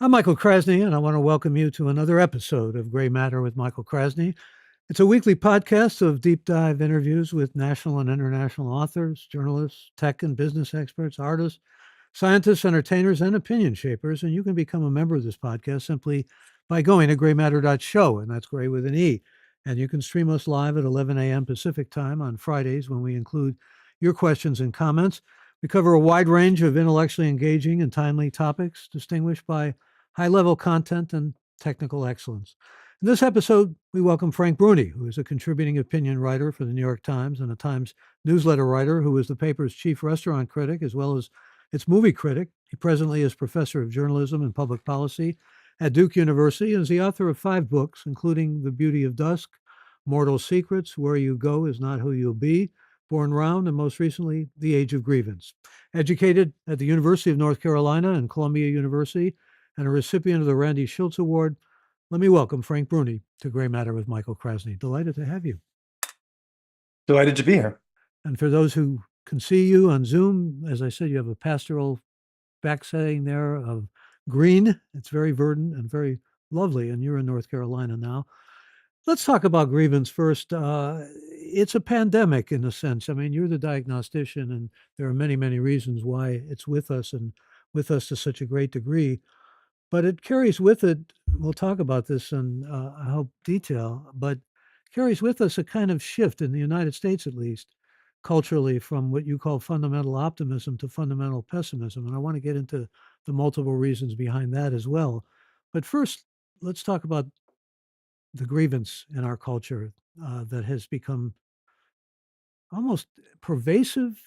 I'm Michael Krasny, and I want to welcome you to another episode of Gray Matter with Michael Krasny. It's a weekly podcast of deep dive interviews with national and international authors, journalists, tech and business experts, artists, scientists, entertainers, and opinion shapers. And you can become a member of this podcast simply by going to graymatter.show, and that's gray with an E. And you can stream us live at 11 a.m. Pacific time on Fridays when we include your questions and comments. We cover a wide range of intellectually engaging and timely topics distinguished by high level content and technical excellence. In this episode, we welcome Frank Bruni, who is a contributing opinion writer for the New York Times and a Times newsletter writer who is the paper's chief restaurant critic as well as its movie critic. He presently is professor of journalism and public policy at Duke University and is the author of 5 books, including The Beauty of Dusk, Mortal Secrets, Where You Go Is Not Who You'll Be, Born Round, and most recently, The Age of Grievance. Educated at the University of North Carolina and Columbia University, and a recipient of the Randy Schultz Award, let me welcome Frank Bruni to Gray Matter with Michael Krasny. Delighted to have you. Delighted to be here. And for those who can see you on Zoom, as I said, you have a pastoral backsetting there of green. It's very verdant and very lovely, and you're in North Carolina now. Let's talk about grievance first. It's a pandemic in a sense. I mean, you're the diagnostician, and there are many, many reasons why it's with us and with us to such a great degree. But it carries with it, we'll talk about this in, I hope, detail, but carries with us a kind of shift in the United States, at least, culturally, from what you call fundamental optimism to fundamental pessimism. And I want to get into the multiple reasons behind that as well. But first, let's talk about the grievance in our culture that has become almost pervasive,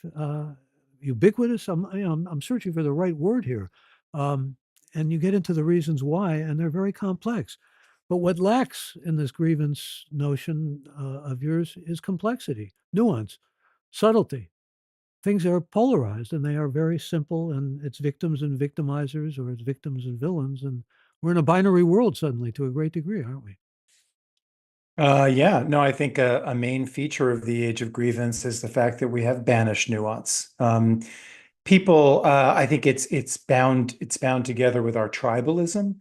ubiquitous. I'm searching for the right word here. Um, and you get into the reasons why, and they're very complex. But what lacks in this grievance notion of yours is complexity, nuance, subtlety. Things are polarized and they are very simple, and it's victims and victimizers, or it's victims and villains. And we're in a binary world suddenly to a great degree, aren't we? Yeah, no, I think a main feature of the age of grievance is the fact that we have banished nuance. People, I think it's bound together with our tribalism.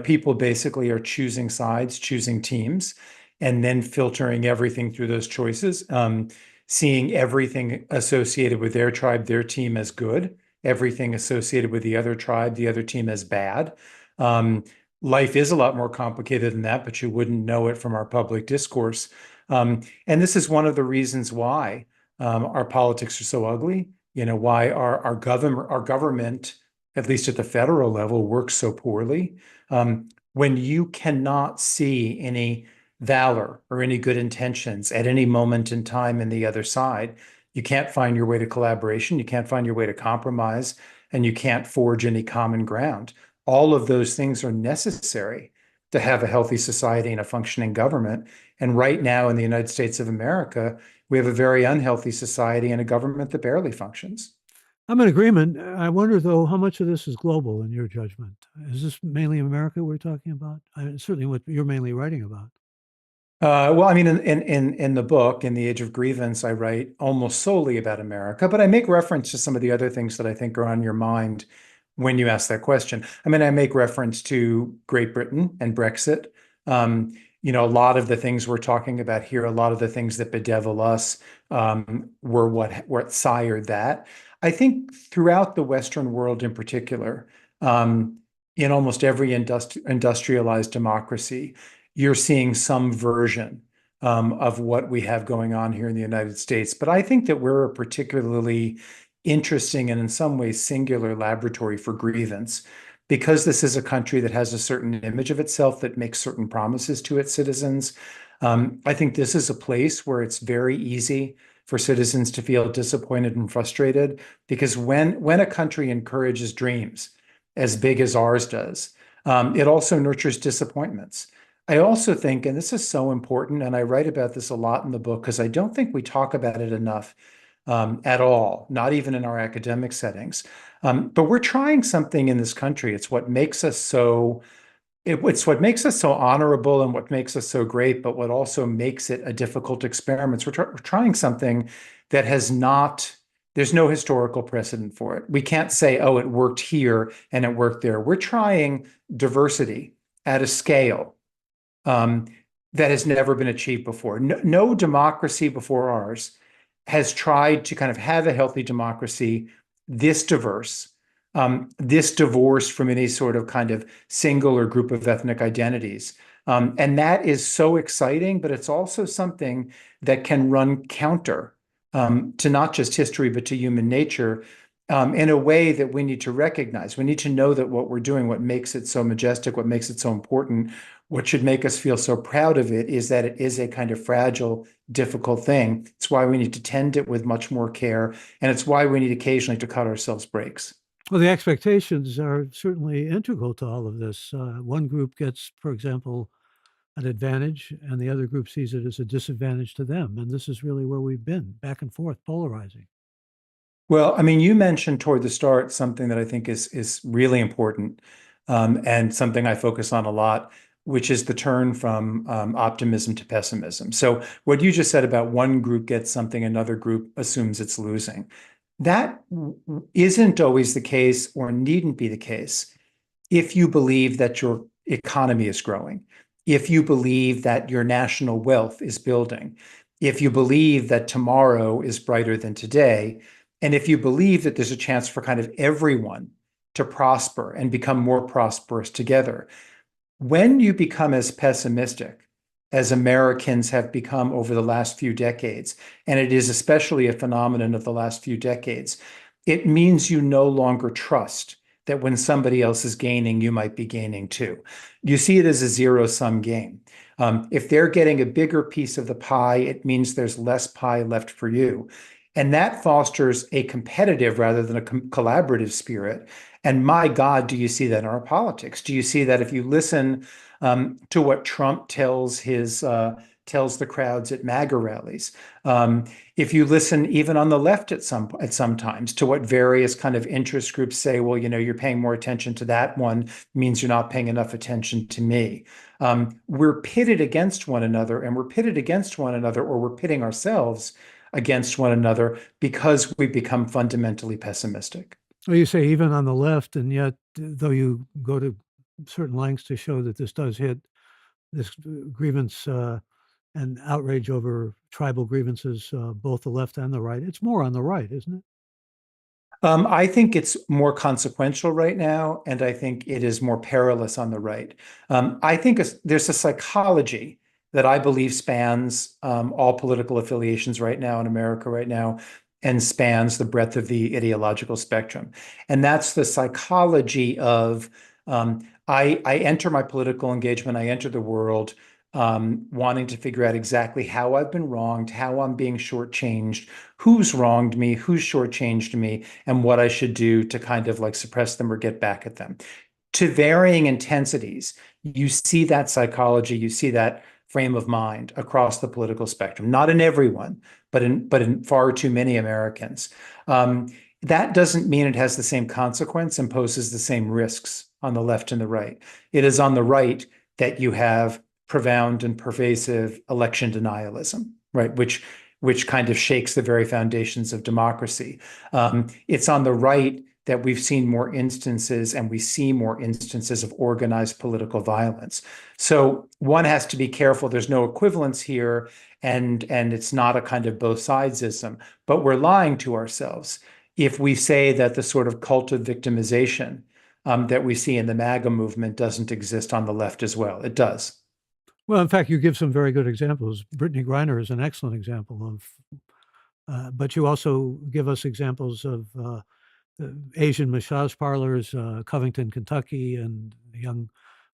People basically are choosing sides, choosing teams, and then filtering everything through those choices, seeing everything associated with their tribe, their team as good, everything associated with the other tribe, the other team as bad. Um, Life is a lot more complicated than that, but you wouldn't know it from our public discourse. And this is one of the reasons why our politics are so ugly. Why our government, at least at the federal level, works so poorly. When you cannot see any valor or any good intentions at any moment in time in the other side, you can't find your way to collaboration, you can't find your way to compromise, and you can't forge any common ground. All of those things are necessary to have a healthy society and a functioning government. And right now in the United States of America, we have a very unhealthy society and a government that barely functions. I'm in agreement. I wonder, though, how much of this is global in your judgment? Is this mainly America we're talking about? Certainly what you're mainly writing about. Well, I mean, in the book, in the Age of Grievance, I write almost solely about America, but I make reference to some of the other things that I think are on your mind when you ask that question. I mean, I make reference to Great Britain and Brexit. A lot of the things we're talking about here, a lot of the things that bedevil us, were what sired that. I think throughout the Western world in particular, in almost every industrialized democracy, you're seeing some version of what we have going on here in the United States. But I think that we're a particularly interesting and in some ways singular laboratory for grievance because this is a country that has a certain image of itself that makes certain promises to its citizens. I think this is a place where it's very easy for citizens to feel disappointed and frustrated because when a country encourages dreams as big as ours does, it also nurtures disappointments. I also think, and this is so important, and I write about this a lot in the book because I don't think we talk about it enough at all, not even in our academic settings. But we're trying something in this country. It's what makes us so honorable and what makes us so great, but what also makes it a difficult experiment. So we're trying something that has not There's no historical precedent for it. We can't say, oh, it worked here and it worked there. We're trying diversity at a scale um, that has never been achieved before. No democracy before ours has tried to kind of have a healthy democracy this diverse, this divorced from any sort of kind of single or group of ethnic identities. And that is so exciting, but it's also something that can run counter to not just history, but to human nature in a way that we need to recognize. We need to know that what we're doing, what makes it so majestic, what makes it so important, what should make us feel so proud of it is that it is a kind of fragile, difficult thing. It's why we need to tend it with much more care. And it's why we need occasionally to cut ourselves breaks. Well, the expectations are certainly integral to all of this. One group gets, for example, an advantage, and the other group sees it as a disadvantage to them. And this is really where we've been, back and forth, polarizing. Well, I mean, you mentioned toward the start something that I think is really important, and something I focus on a lot, which is the turn from optimism to pessimism. So what you just said about one group gets something, another group assumes it's losing. That isn't always the case or needn't be the case if you believe that your economy is growing, if you believe that your national wealth is building, if you believe that tomorrow is brighter than today, and if you believe that there's a chance for kind of everyone to prosper and become more prosperous together, when you become as pessimistic as Americans have become over the last few decades, and it is especially a phenomenon of the last few decades, it means you no longer trust that when somebody else is gaining, you might be gaining too. You see it as a zero-sum game. If they're getting a bigger piece of the pie, it means there's less pie left for you. And that fosters a competitive rather than a collaborative spirit. And my God, do you see that in our politics? Do you see that if you listen to what Trump tells the crowds at MAGA rallies? If you listen even on the left at sometimes to what various kind of interest groups say, well, you know, you're paying more attention to that one means you're not paying enough attention to me. We're pitted against one another, and we're pitted against one another, or we're pitting ourselves against one another because we've become fundamentally pessimistic. Well, you say even on the left, and yet, though you go to certain lengths to show that this does hit this grievance and outrage over tribal grievances, both the left and the right, it's more on the right, isn't it? I think it's more consequential right now, and I think it is more perilous on the right. I think there's a psychology that I believe spans all political affiliations right now in America right now, and spans the breadth of the ideological spectrum. And that's the psychology of I enter my political engagement, I enter the world wanting to figure out exactly how I've been wronged, how I'm being shortchanged, who's wronged me, who's shortchanged me, and what I should do to kind of like suppress them or get back at them. To varying intensities, you see that psychology, you see that frame of mind across the political spectrum, not in everyone, but in far too many Americans. That doesn't mean it has the same consequence and poses the same risks on the left and the right. It is on the right that you have profound and pervasive election denialism, right? Which kind of shakes the very foundations of democracy. It's on the right that we've seen more instances, and we see more instances of organized political violence. So one has to be careful. There's no equivalence here, and it's not a kind of both sidesism, but we're lying to ourselves if we say that the sort of cult of victimization that we see in the MAGA movement doesn't exist on the left as well. It does. Well, in fact, you give some very good examples. Brittany Griner is an excellent example of, but you also give us examples of Asian massage parlors, Covington, Kentucky, and young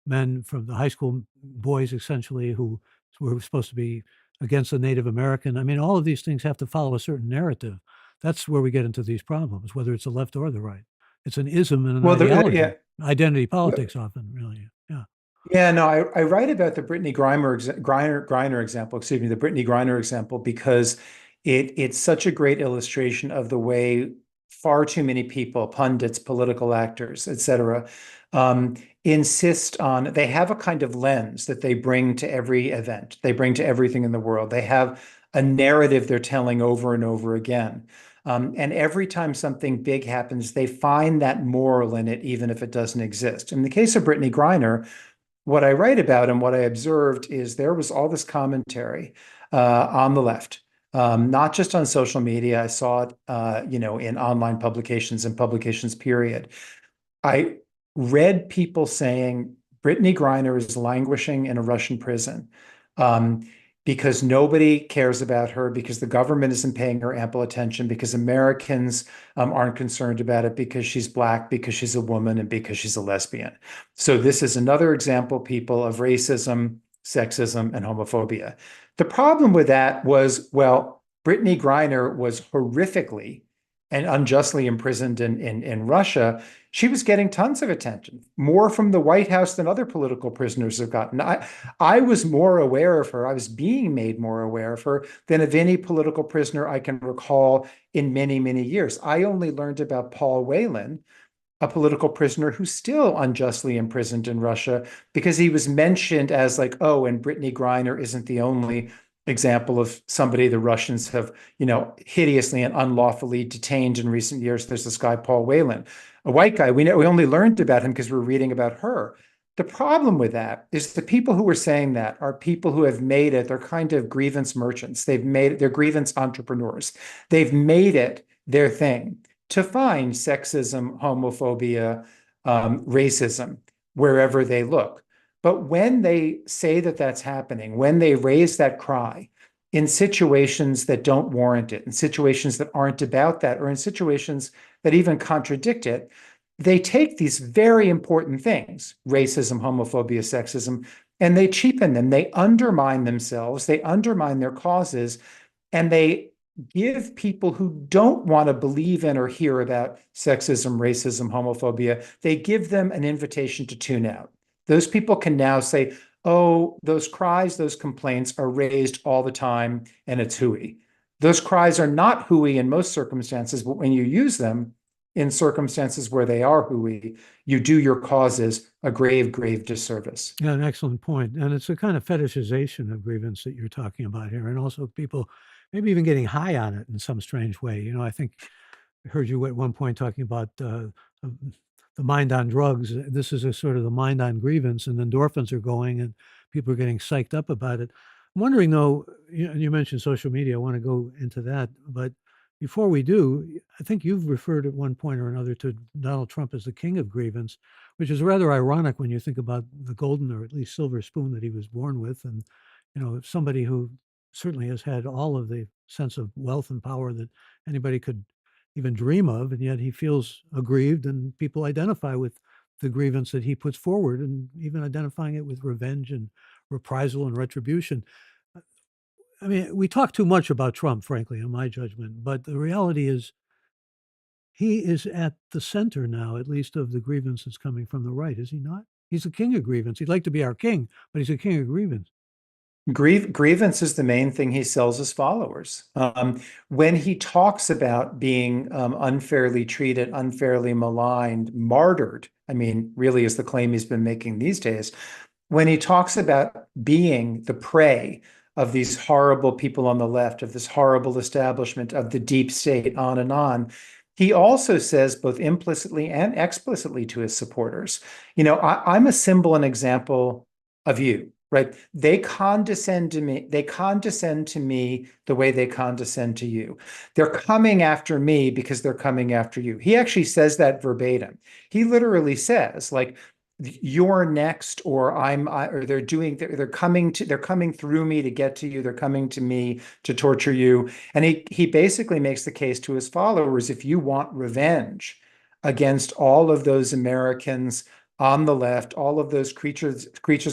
men from the high school boys, essentially, who were supposed to be against the Native American. I mean, all of these things have to follow a certain narrative. That's where we get into these problems, whether it's the left or the right. It's an ism and an Well, ideology. yeah. Identity politics often, really. Yeah. Yeah, no, I write about the Griner example, excuse me, the Brittany Griner example, because it's such a great illustration of the way far too many people, pundits, political actors, et cetera, insist on, they have a kind of lens that they bring to every event. They bring to everything in the world. They have a narrative they're telling over and over again. And every time something big happens, they find that moral in it, even if it doesn't exist. In the case of Brittany Griner, what I write about and what I observed is there was all this commentary on the left, not just on social media. I saw it, in online publications and publications, period. I read people saying Brittany Griner is languishing in a Russian prison um, because nobody cares about her, because the government isn't paying her ample attention, because Americans aren't concerned about it, because she's Black, because she's a woman, and because she's a lesbian. So this is another example, people, of racism, sexism, and homophobia. The problem with that was, well, Brittany Griner was horrifically and unjustly imprisoned in Russia. She was getting tons of attention, more from the White House than other political prisoners have gotten. I was more aware of her. I was being made more aware of her than of any political prisoner I can recall in many, many years. I only learned about Paul Whelan, a political prisoner who's still unjustly imprisoned in Russia, because he was mentioned as like, oh, and Brittany Griner isn't the only example of somebody the Russians have, hideously and unlawfully detained in recent years. There's this guy, Paul Whelan, a white guy. We only learned about him because we're reading about her. The problem with that is the people who are saying that are people who have made it. They're kind of grievance merchants. They're grievance entrepreneurs. They've made it their thing to find sexism, homophobia, racism wherever they look. But when they say that that's happening, when they raise that cry in situations that don't warrant it, in situations that aren't about that, or in situations that even contradict it, they take these very important things, racism, homophobia, sexism, and they cheapen them. They undermine themselves, they undermine their causes, and they give people who don't want to believe in or hear about sexism, racism, homophobia, they give them an invitation to tune out. Those people can now say, oh, those cries, those complaints are raised all the time, and it's hooey. Those cries are not hooey in most circumstances, but when you use them in circumstances where they are hooey, you do your causes a grave, grave disservice. Yeah, an excellent point. And it's a kind of fetishization of grievance that you're talking about here. And also people maybe even getting high on it in some strange way. I think I heard you at one point talking about the mind on drugs. This is a sort of the mind on grievance, and endorphins are going, and people are getting psyched up about it. I'm wondering, though, you mentioned social media. I want to go into that, but before we do, I think you've referred at one point or another to Donald Trump as the king of grievance, which is rather ironic when you think about the golden or at least silver spoon that he was born with, and somebody who certainly has had all of the sense of wealth and power that anybody could even dream of, and yet he feels aggrieved, and people identify with the grievance that he puts forward, and even identifying it with revenge and reprisal and retribution. I mean, we talk too much about Trump, frankly, in my judgment, but the reality is he is at the center now, at least of the grievance that's coming from the right, is he not? He's the king of grievance. He'd like to be our king, but he's a king of grievance. Grievance is the main thing he sells his followers. When he talks about being unfairly treated, unfairly maligned, martyred, I mean, really is the claim he's been making these days. When he talks about being the prey of these horrible people on the left, of this horrible establishment, of the deep state, on, he also says both implicitly and explicitly to his supporters, I'm a symbol and example of you. Right. They condescend to me. They condescend to me the way they condescend to you. They're coming after me because they're coming after you. He actually says that verbatim. He literally says, like, you're next, or or they're coming through me to get to you. They're coming to me to torture you. And he basically makes the case to his followers, if you want revenge against all of those Americans on the left, all of those creatures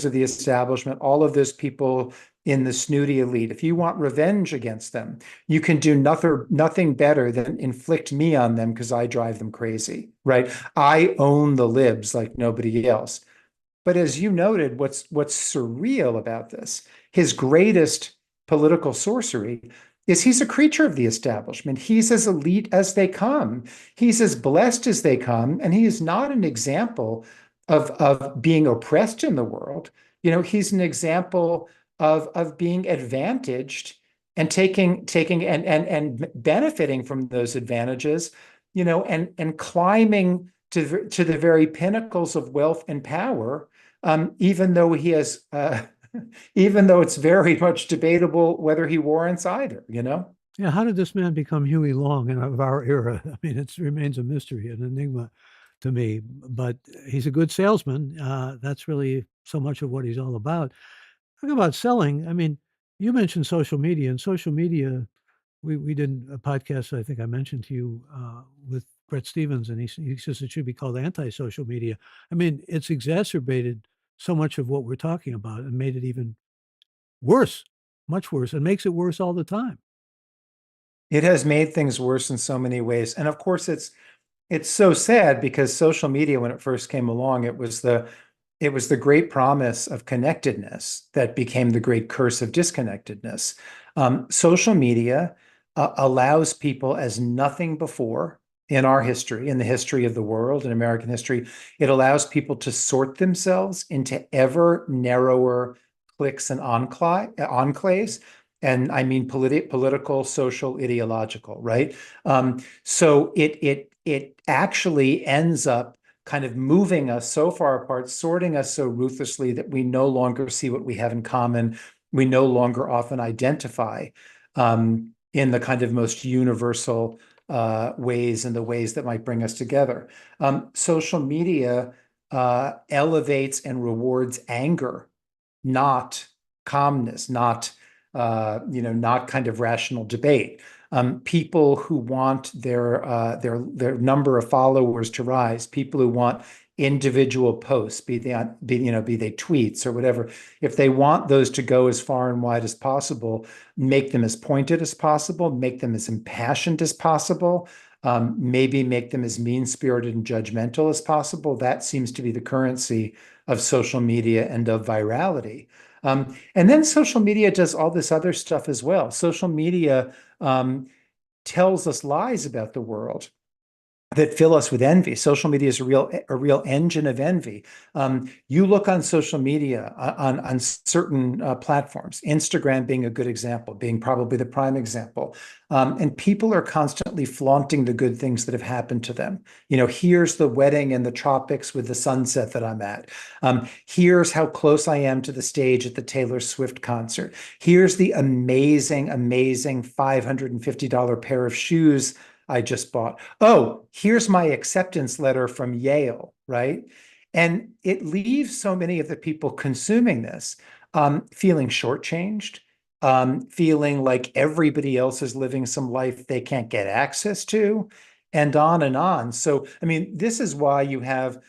of the establishment, all of those people in the snooty elite, if you want revenge against them, you can do nothing better than inflict me on them, because I drive them crazy, right? I own the libs like nobody else. But as you noted, what's surreal about this, his greatest political sorcery, is he's a creature of the establishment. He's as elite as they come. He's as blessed as they come. And he is not an example of being oppressed in the world. He's an example of being advantaged and taking and benefiting from those advantages, and climbing to the very pinnacles of wealth and power, even though he has even though it's very much debatable whether he warrants either. Yeah, how did this man become Huey Long in of our era? I mean, it remains a mystery, an enigma to me. But he's a good salesman. That's really so much of what he's all about. Talk about selling. I mean, you mentioned social media, and social media. We did a podcast. I think I mentioned to you with Brett Stevens, and he says it should be called anti-social media. I mean, it's exacerbated so much of what we're talking about and made it even worse, much worse, and makes it worse all the time. It has made things worse in so many ways. And of course, it's so sad because social media, when it first came along, it was the great promise of connectedness that became the great curse of disconnectedness. Social media allows people as nothing before in our history, in the history of the world, in American history. It allows people to sort themselves into ever narrower cliques and enclaves. And I mean political, social, ideological, right? So it actually ends up kind of moving us so far apart, sorting us so ruthlessly that we no longer see what we have in common. We no longer often identify in the kind of most universal ways and the ways that might bring us together. Social media elevates and rewards anger, not calmness, not kind of rational debate. People who want their number of followers to rise, people who want individual posts, be they tweets or whatever, if they want those to go as far and wide as possible, make them as pointed as possible, make them as impassioned as possible, maybe make them as mean-spirited and judgmental as possible. That seems to be the currency of social media and of virality. And then social media does all this other stuff as well. Social media tells us lies about the world that fill us with envy. Social media is a real engine of envy. You look on social media on certain platforms, Instagram being a good example, being probably the prime example. And people are constantly flaunting the good things that have happened to them. Here's the wedding in the tropics with the sunset that I'm at. Here's how close I am to the stage at the Taylor Swift concert. Here's the amazing, amazing $550 pair of shoes I just bought. Oh, here's my acceptance letter from Yale, right? And it leaves so many of the people consuming this feeling shortchanged, feeling like everybody else is living some life they can't get access to, and on and on. So, I mean, this is why you have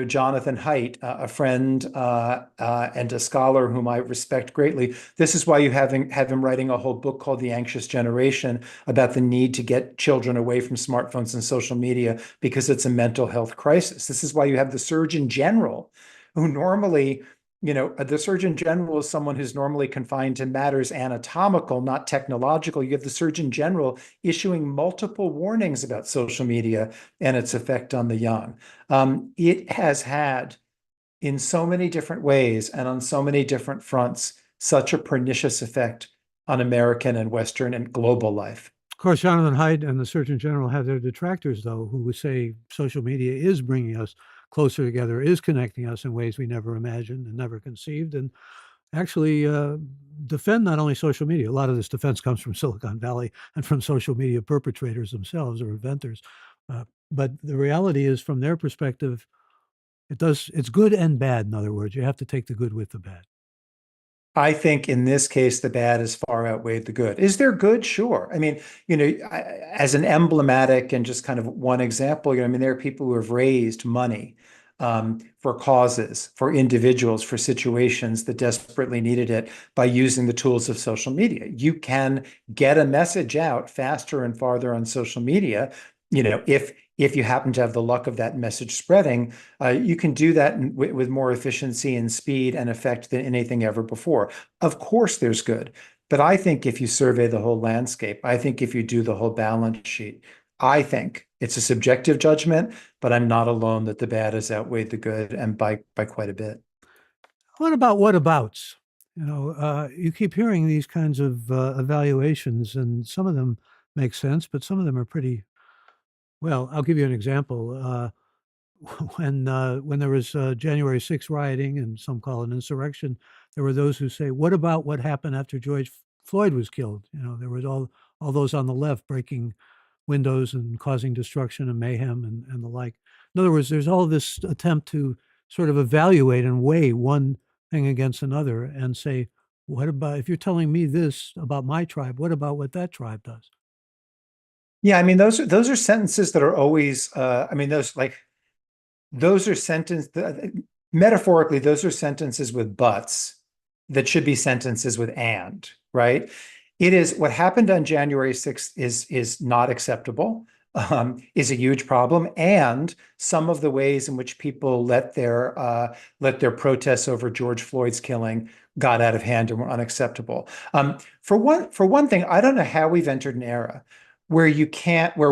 Jonathan Haidt, a friend and a scholar whom I respect greatly. This is why you have him writing a whole book called The Anxious Generation about the need to get children away from smartphones and social media because it's a mental health crisis. This is why you have the Surgeon General, who normally, the Surgeon General is someone who's normally confined to matters anatomical, not technological. You have the Surgeon General issuing multiple warnings about social media and its effect on the young. It has had, in so many different ways and on so many different fronts, such a pernicious effect on American and Western and global life. Of course, Jonathan Haidt and the Surgeon General have their detractors, though, who would say social media is bringing us closer together, is connecting us in ways we never imagined and never conceived, and actually defend not only social media. A lot of this defense comes from Silicon Valley and from social media perpetrators themselves or inventors. But the reality is, from their perspective, it's good and bad. In other words, you have to take the good with the bad. I think in this case, the bad has far outweighed the good. Is there good? Sure. I mean, as an emblematic and just kind of one example, I mean, there are people who have raised money for causes, for individuals, for situations that desperately needed it by using the tools of social media. You can get a message out faster and farther on social media. If you happen to have the luck of that message spreading, you can do that with more efficiency and speed and effect than anything ever before. Of course, there's good. But I think if you survey the whole landscape, I think if you do the whole balance sheet, I think it's a subjective judgment, but I'm not alone that the bad has outweighed the good and by quite a bit. What about whatabouts? You keep hearing these kinds of evaluations, and some of them make sense, but some of them are pretty, well, I'll give you an example. When there was January 6th rioting, and some call it insurrection, there were those who say, "What about what happened after George Floyd was killed?" There was all those on the left breaking windows and causing destruction and mayhem and the like. In other words, there's all this attempt to sort of evaluate and weigh one thing against another and say, "What about if you're telling me this about my tribe? What about what that tribe does?" Yeah, I mean those are sentences that are always I mean those are metaphorically, those are sentences with buts that should be sentences with and, right? It is what happened on January 6th is not acceptable, is a huge problem. And some of the ways in which people let their protests over George Floyd's killing got out of hand and were unacceptable. For one thing, I don't know how we've entered an era where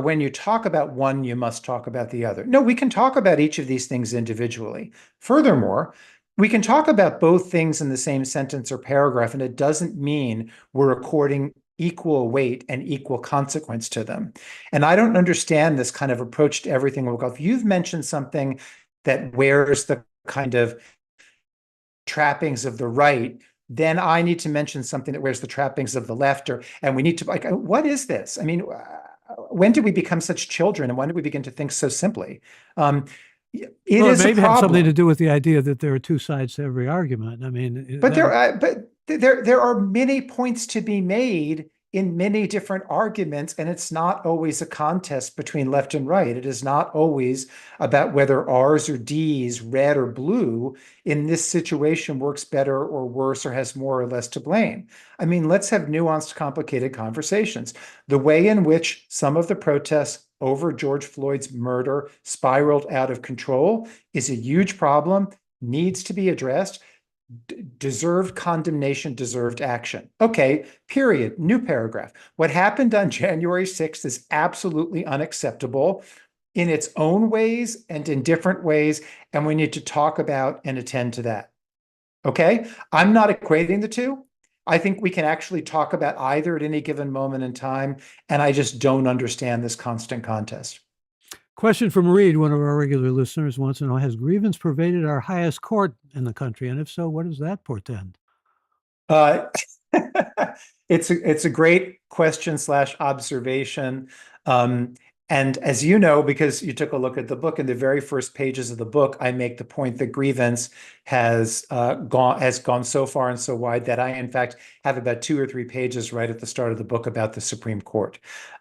when you talk about one, you must talk about the other. No, we can talk about each of these things individually. Furthermore, we can talk about both things in the same sentence or paragraph, and it doesn't mean we're according equal weight and equal consequence to them. And I don't understand this kind of approach to everything. If you've mentioned something that wears the kind of trappings of the right, then I need to mention something that wears the trappings of the left, and we need to, like, what is this? I mean, when did we become such children, and when did we begin to think so simply? It Well, it is a may have something to problem. do with the idea that there are two sides to every argument. I mean, But that would. there are many points to be made in many different arguments, and it's not always a contest between left and right. It is not always about whether R's or D's, red or blue, in this situation works better or worse or has more or less to blame. I mean, let's have nuanced, complicated conversations. The way in which some of the protests over George Floyd's murder spiraled out of control is a huge problem, needs to be addressed. Deserved condemnation, deserved action. Okay, period. New paragraph. What happened on January 6th is absolutely unacceptable in its own ways and in different ways, and we need to talk about and attend to that. Okay? I'm not equating the two. I think we can actually talk about either at any given moment in time, and I just don't understand this constant contest. Question from Reed, one of our regular listeners, wants to know: Has grievance pervaded our highest court in the country? And if so, what does that portend? Uh, it's a great question slash observation. Um, and as you know, because you took a look at the book, in the very first pages of the book, I make the point that grievance has gone so far and so wide that I, in fact, have about 2 or 3 pages right at the start of the book about the Supreme Court.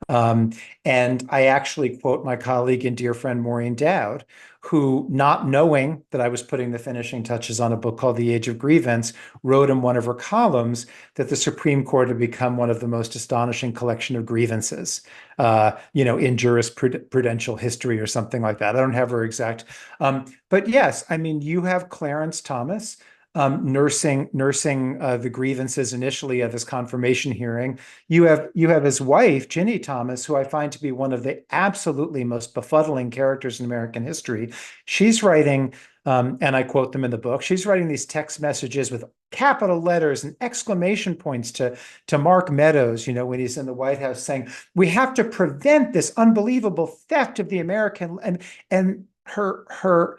Um, and I actually quote my colleague and dear friend Maureen Dowd, who, not knowing that I was putting the finishing touches on a book called The Age of Grievance, wrote in one of her columns that the Supreme Court had become one of the most astonishing collection of grievances, in jurisprudential history or something like that. I don't have her exact, but yes, I mean, you have Clarence Thomas nursing the grievances initially of his confirmation hearing. You have his wife, Ginny Thomas, who I find to be one of the absolutely most befuddling characters in American history. She's writing, and I quote them in the book, she's writing these text messages with capital letters and exclamation points to Mark Meadows, when he's in the White House, saying, we have to prevent this unbelievable theft of the American, and her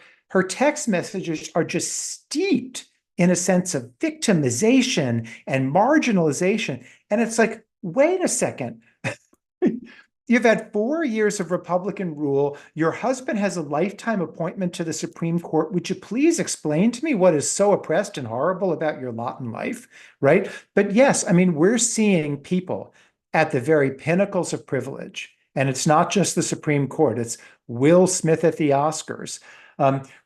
text messages are just steeped in a sense of victimization and marginalization. And it's like, wait a second. You've had 4 years of Republican rule. Your husband has a lifetime appointment to the Supreme Court. Would you please explain to me what is so oppressed and horrible about your lot in life? Right. But yes, I mean, we're seeing people at the very pinnacles of privilege. And it's not just the Supreme Court, it's Will Smith at the Oscars.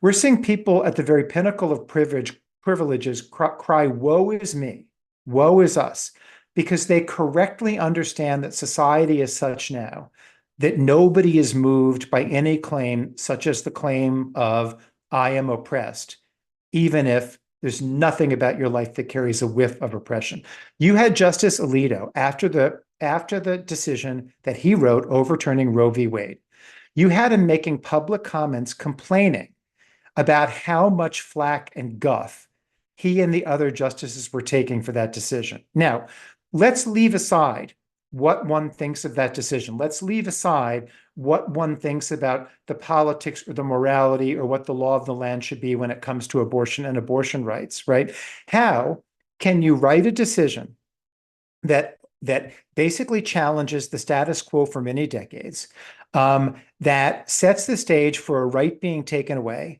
We're seeing people at the very pinnacle of privileges cry, woe is me, woe is us, because they correctly understand that society is such now that nobody is moved by any claim, such as the claim of, I am oppressed, even if there's nothing about your life that carries a whiff of oppression. You had Justice Alito after the decision that he wrote overturning Roe v. Wade. You had him making public comments complaining about how much flack and guff he and the other justices were taking for that decision. Now, let's leave aside what one thinks of that decision. Let's leave aside what one thinks about the politics or the morality or what the law of the land should be when it comes to abortion and abortion rights, right? How can you write a decision that basically challenges the status quo for many decades, that sets the stage for a right being taken away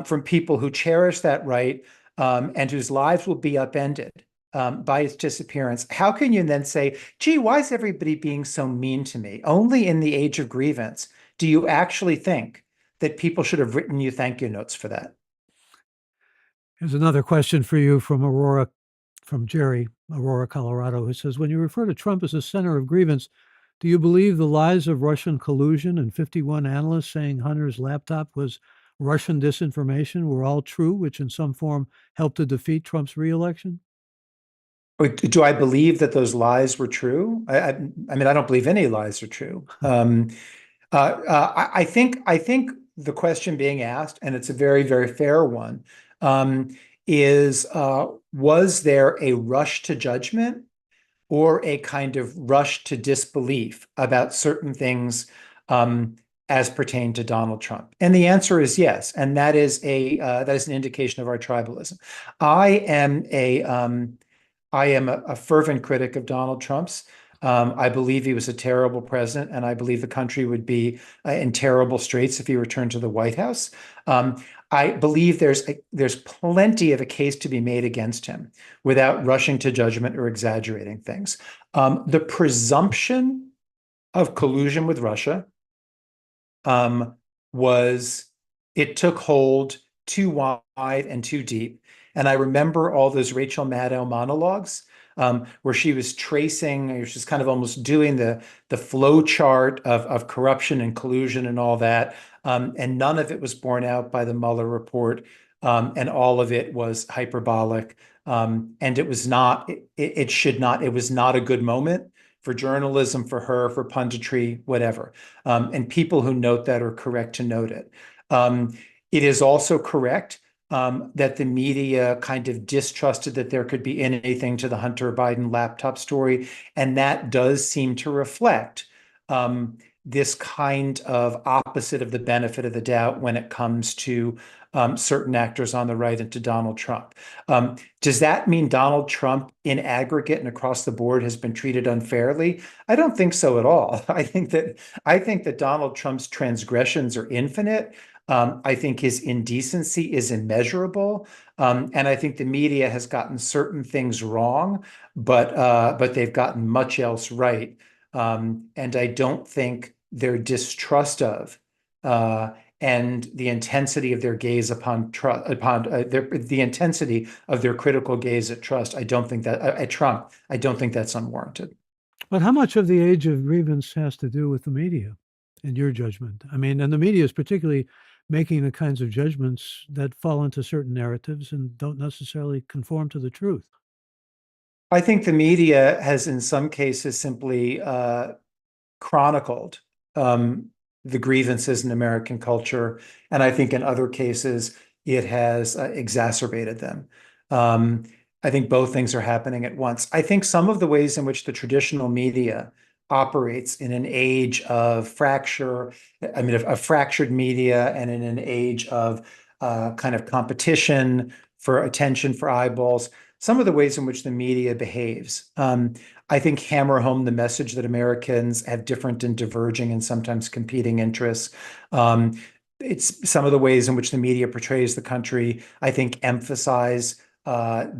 from people who cherish that right, and whose lives will be upended by its disappearance? How can you then say, gee, why is everybody being so mean to me? Only in the age of grievance do you actually think that people should have written you thank you notes for that? Here's another question for you from Aurora, from Jerry, Aurora, Colorado, who says, when you refer to Trump as a center of grievance, do you believe the lies of Russian collusion and 51 analysts saying Hunter's laptop was Russian disinformation were all true, which in some form helped to defeat Trump's reelection? Do I believe that those lies were true? I mean, I don't believe any lies are true. I think the question being asked, and it's a very, very fair one, is was there a rush to judgment or a kind of rush to disbelief about certain things as pertain to Donald Trump? And the answer is yes, and that is an indication of our tribalism. I am a I am a fervent critic of Donald Trump's. I believe he was a terrible president, and I believe the country would be in terrible straits if he returned to the White House. I believe there's plenty of a case to be made against him without rushing to judgment or exaggerating things. The presumption of collusion with Russia um, was it took hold too wide and too deep. And I remember all those Rachel Maddow monologues where she was tracing, or she's kind of almost doing the flow chart of corruption and collusion and all that. And none of it was borne out by the Mueller report. And all of it was hyperbolic. And it was not, it should not, it was not a good moment for journalism, for her, for punditry, whatever. And people who note that are correct to note it. It is also correct that the media kind of distrusted that there could be anything to the Hunter Biden laptop story. And that does seem to reflect this kind of opposite of the benefit of the doubt when it comes to certain actors on the right and to Donald Trump. Does that mean Donald Trump in aggregate and across the board has been treated unfairly? I don't think so at all. I think that Donald Trump's transgressions are infinite. I think his indecency is immeasurable. And I think the media has gotten certain things wrong, but they've gotten much else right. And I don't think their distrust of and the intensity of their gaze upon trust, the intensity of their critical gaze at trust, I don't think that at Trump, I don't think that's unwarranted. But how much of the age of grievance has to do with the media, in your judgment? I mean, and the media is particularly making the kinds of judgments that fall into certain narratives and don't necessarily conform to the truth. I think the media has, in some cases, simply chronicled the grievances in American culture, and I think in other cases it has exacerbated them. Um, I think both things are happening at once. I think some of the ways in which the traditional media operates in an age of fracture, I mean, of fractured media, and in an age of kind of competition for attention, for eyeballs, some of the ways in which the media behaves. I think hammer home the message that Americans have different and diverging and sometimes competing interests. Um, it's some of the ways in which the media portrays the country, I think, emphasize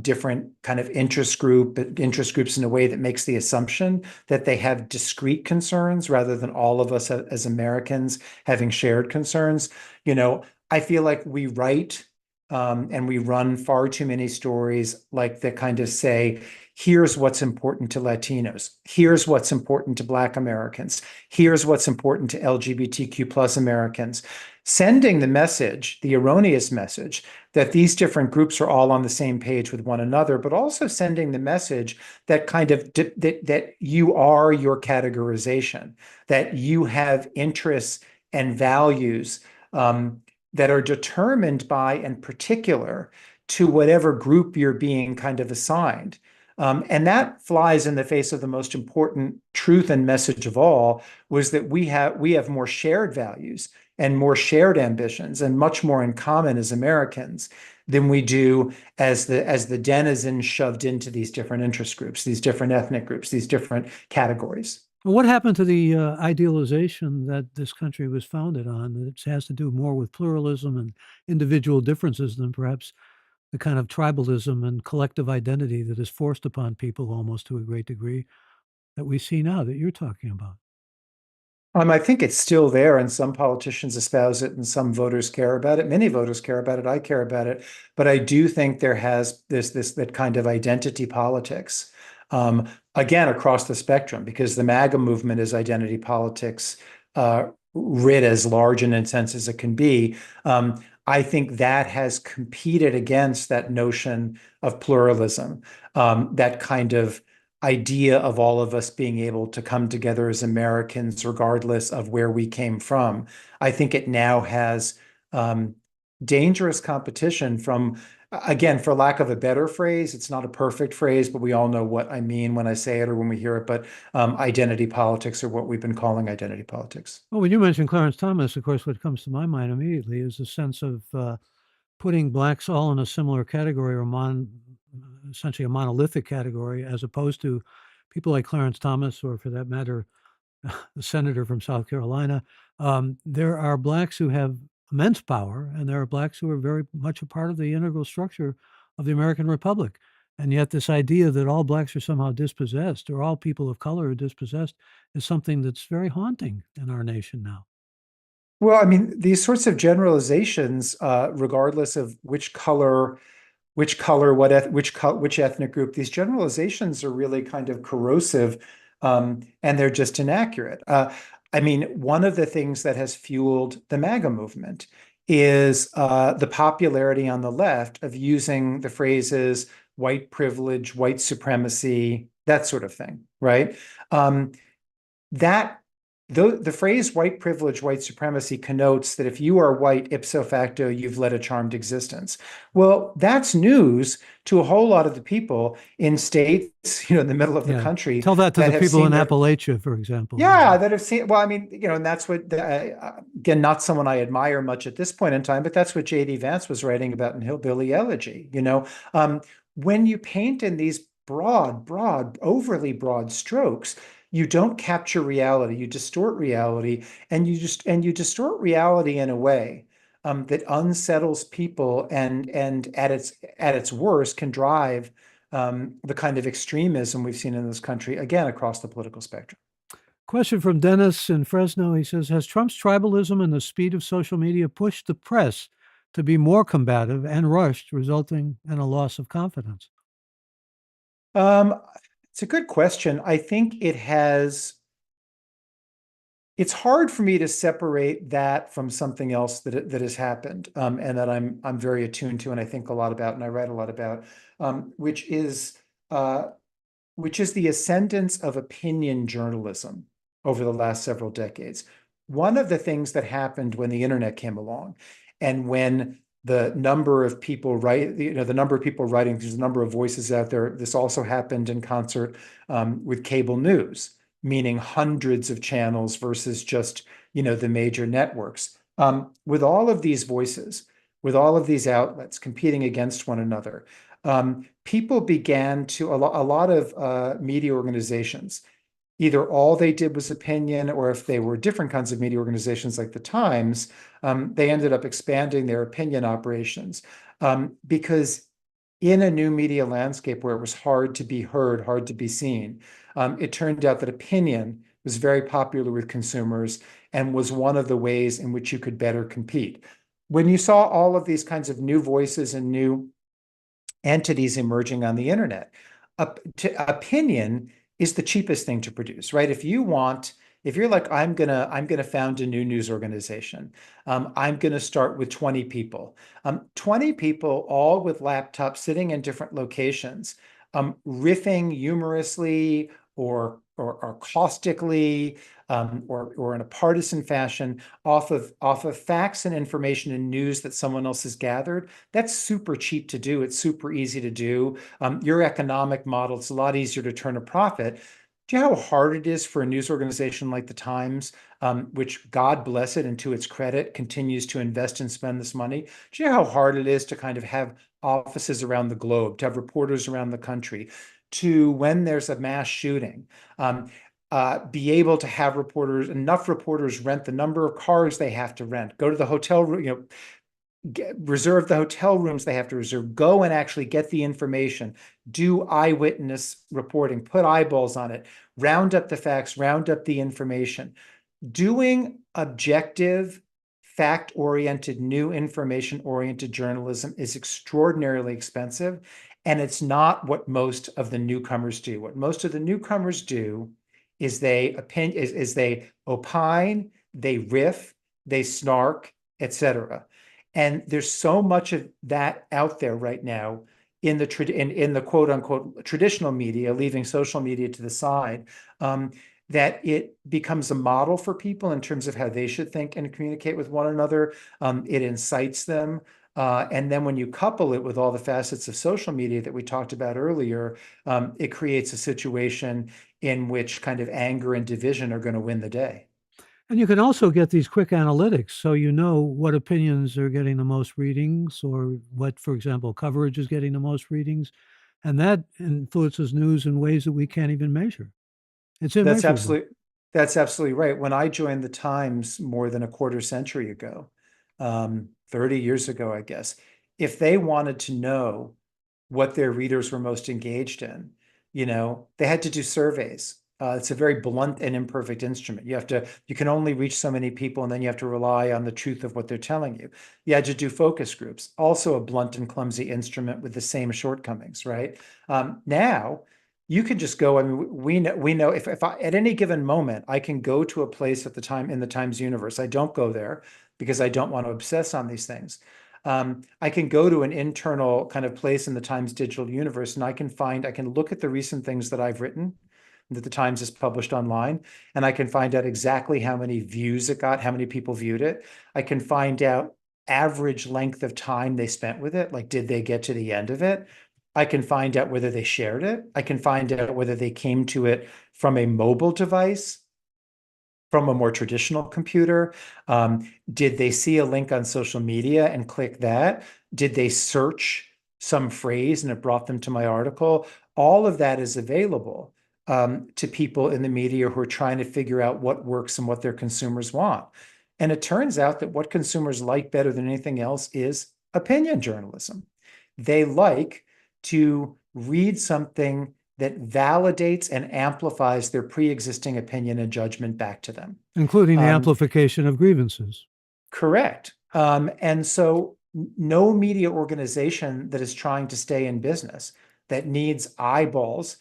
different kind of interest groups in a way that makes the assumption that they have discrete concerns rather than all of us as Americans having shared concerns. I feel like we write and we run far too many stories like that kind of say, here's what's important to Latinos. Here's what's important to Black Americans. Here's what's important to LGBTQ plus Americans. Sending the message, the erroneous message, that these different groups are all on the same page with one another, but also sending the message that kind of that you are your categorization, that you have interests and values that are determined by, in particular, to whatever group you're being kind of assigned. And that flies in the face of the most important truth and message of all, was that we have more shared values and more shared ambitions and much more in common as Americans than we do as the denizens shoved into these different interest groups, these different ethnic groups, these different categories. Well, what happened to the idealization that this country was founded on? It has to do more with pluralism and individual differences than perhaps the kind of tribalism and collective identity that is forced upon people almost to a great degree that we see now that you're talking about. I think it's still there, and some politicians espouse it, and some voters care about it. Many voters care about it. I care about it, but I do think there has this that kind of identity politics, again across the spectrum, because the MAGA movement is identity politics, writ as large and intense as it can be. I think that has competed against that notion of pluralism, that kind of idea of all of us being able to come together as Americans, regardless of where we came from. I think it now has dangerous competition from, again, for lack of a better phrase, it's not a perfect phrase, but we all know what I mean when I say it or when we hear it, but identity politics, or what we've been calling identity politics. Well, when you mention Clarence Thomas, of course, what comes to my mind immediately is a sense of putting blacks all in a similar category or essentially a monolithic category, as opposed to people like Clarence Thomas, or for that matter, the senator from South Carolina. There are blacks who have immense power, and there are blacks who are very much a part of the integral structure of the American Republic. And yet, this idea that all blacks are somehow dispossessed, or all people of color are dispossessed, is something that's very haunting in our nation now. Well, I mean, these sorts of generalizations, regardless of which color, which ethnic group, these generalizations are really kind of corrosive, and they're just inaccurate. I mean, one of the things that has fueled the MAGA movement is the popularity on the left of using the phrases white privilege, white supremacy, that sort of thing, right? That the phrase white privilege, white supremacy connotes that if you are white, ipso facto, you've led a charmed existence. Well, that's news to a whole lot of the people in states, in the middle of the Yeah. country Tell that to that the have people seen in their, Appalachia, for example. yeah, that have seen, well, I mean, and that's what, again, not someone I admire much at this point in time, but that's what J.D. Vance was writing about in Hillbilly Elegy. When you paint in these broad, overly broad strokes, you don't capture reality, you distort reality, and you distort reality in a way that unsettles people, and at its worst can drive the kind of extremism we've seen in this country, again, across the political spectrum. Question from Dennis in Fresno. He says, has Trump's tribalism and the speed of social media pushed the press to be more combative and rushed, resulting in a loss of confidence? Um, it's a good question. I think it's hard for me to separate that from something else that has happened, and that I'm very attuned to, and I think a lot about, and I write a lot about, which is uh, the ascendance of opinion journalism over the last several decades. One of the things that happened when the internet came along, and when the number of people write, the number of people writing, there's a number of voices out there. This also happened in concert with cable news, meaning hundreds of channels versus just, the major networks. With all of these voices, with all of these outlets competing against one another, people began to, a lot of media organizations, either all they did was opinion, or if they were different kinds of media organizations like the Times, they ended up expanding their opinion operations, because in a new media landscape where it was hard to be heard, hard to be seen, it turned out that opinion was very popular with consumers and was one of the ways in which you could better compete. When you saw all of these kinds of new voices and new entities emerging on the internet, opinion is the cheapest thing to produce, right? If you're like, I'm gonna found a new news organization, I'm gonna start with 20 people, 20 people, all with laptops sitting in different locations, riffing humorously or caustically, or in a partisan fashion off of facts and information and news that someone else has gathered. That's super cheap to do. It's super easy to do. Your economic model, it's a lot easier to turn a profit. Do you know how hard it is for a news organization like the Times, which, God bless it and to its credit, continues to invest and spend this money? Do you know how hard it is to kind of have offices around the globe, to have reporters around the country, to, when there's a mass shooting, be able to have enough reporters rent the number of cars they have to rent, go to the hotel room, reserve the hotel rooms they have to reserve, go and actually get the information, do eyewitness reporting, put eyeballs on it, round up the facts, round up the information. Doing objective, fact-oriented, new information-oriented journalism is extraordinarily expensive, and it's not what most of the newcomers do. What most of the newcomers do is they opine, they riff, they snark, etc. And there's so much of that out there right now in the quote unquote traditional media, leaving social media to the side, that it becomes a model for people in terms of how they should think and communicate with one another. It incites them. And then when you couple it with all the facets of social media that we talked about earlier, it creates a situation in which kind of anger and division are going to win the day. And you can also get these quick analytics, so you know what opinions are getting the most readings, or what, for example, coverage is getting the most readings. And that influences news in ways that we can't even measure. It's That's immeasurable. absolutely that's absolutely right. When I joined the Times more than a quarter century ago, 30 years ago, I guess, if they wanted to know what their readers were most engaged in, they had to do surveys. It's a very blunt and imperfect instrument. You can only reach so many people, and then you have to rely on the truth of what they're telling you. You had to do focus groups, also a blunt and clumsy instrument with the same shortcomings, right? Now you can just go. I mean, we know if I, at any given moment, I can go to a place at the time in the Times universe. I don't go there because I don't want to obsess on these things. I can go to an internal kind of place in the Times digital universe, and I can look at the recent things that I've written that the Times has published online, and I can find out exactly how many views it got, how many people viewed it. I can find out average length of time they spent with it. Like, did they get to the end of it? I can find out whether they shared it. I can find out whether they came to it from a mobile device, from a more traditional computer. Did they see a link on social media and click that? Did they search some phrase and it brought them to my article? All of that is available to people in the media who are trying to figure out what works and what their consumers want. And it turns out that what consumers like better than anything else is opinion journalism. They like to read something that validates and amplifies their pre-existing opinion and judgment back to them. Including the Um, amplification of grievances. correct. And so no media organization that is trying to stay in business, that needs eyeballs,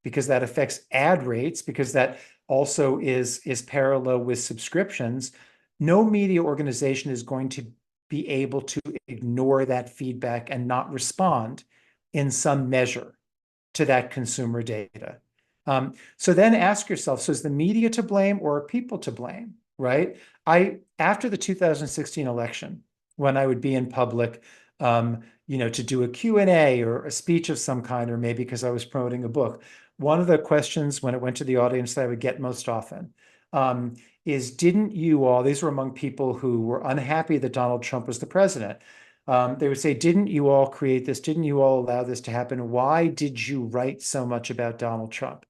because that affects ad rates, because that also is parallel with subscriptions, no media organization is going to be able to ignore that feedback and not respond in some measure to that consumer data. So then ask yourself, so is the media to blame or are people to blame, right? After the 2016 election, when I would be in public, to do a Q&A or a speech of some kind, or maybe because I was promoting a book, one of the questions when it went to the audience that I would get most often is, didn't you all, these were among people who were unhappy that Donald Trump was the president. They would say, didn't you all create this? Didn't you all allow this to happen? Why did you write so much about Donald Trump?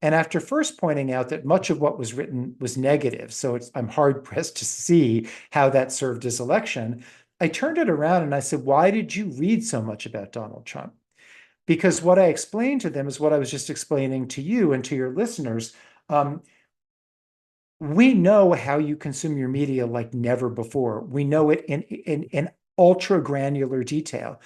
And after first pointing out that much of what was written was negative, so I'm hard pressed to see how that served his election, I turned it around and I said, why did you read so much about Donald Trump? Because what I explained to them is what I was just explaining to you and to your listeners. We know how you consume your media like never before. We know it in ultra granular detail.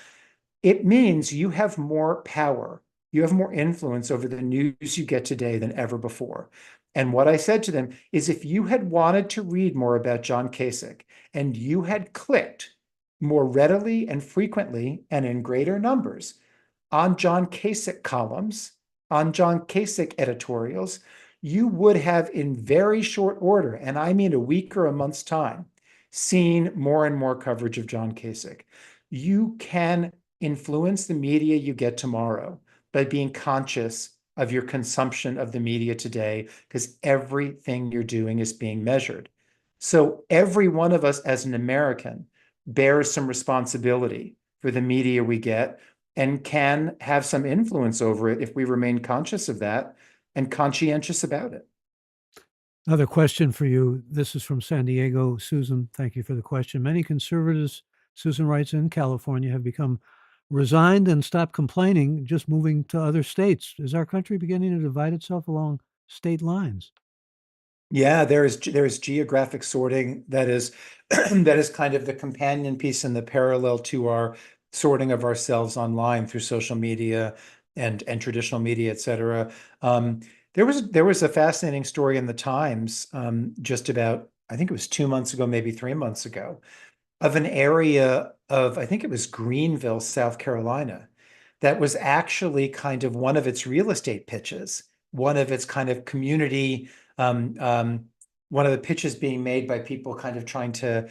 It means you have more power, you have more influence over the news you get today than ever before. And what I said to them is, if you had wanted to read more about John Kasich and you had clicked more readily and frequently and in greater numbers on John Kasich columns on John Kasich editorials, you would have in very short order, and I mean a week or a month's time, seen more and more coverage of John Kasich. You can influence the media you get tomorrow by being conscious of your consumption of the media today, because everything you're doing is being measured. So every one of us as an American bears some responsibility for the media we get and can have some influence over it if we remain conscious of that and conscientious about it. Another question for you. This is from San Diego. Susan, thank you for the question. Many conservatives, Susan writes, in California have become resigned and stopped complaining, just moving to other states. Is our country beginning to divide itself along state lines? Yeah, there is geographic sorting that is that is kind of the companion piece and the parallel to our sorting of ourselves online through social media and traditional media, et cetera. There was a fascinating story in the Times just about, I think it was 2 months ago, maybe 3 months ago, of an area of, I think it was Greenville, South Carolina, that was actually kind of one of its real estate pitches, one of its kind of community, um, um, one of the pitches being made by people kind of trying to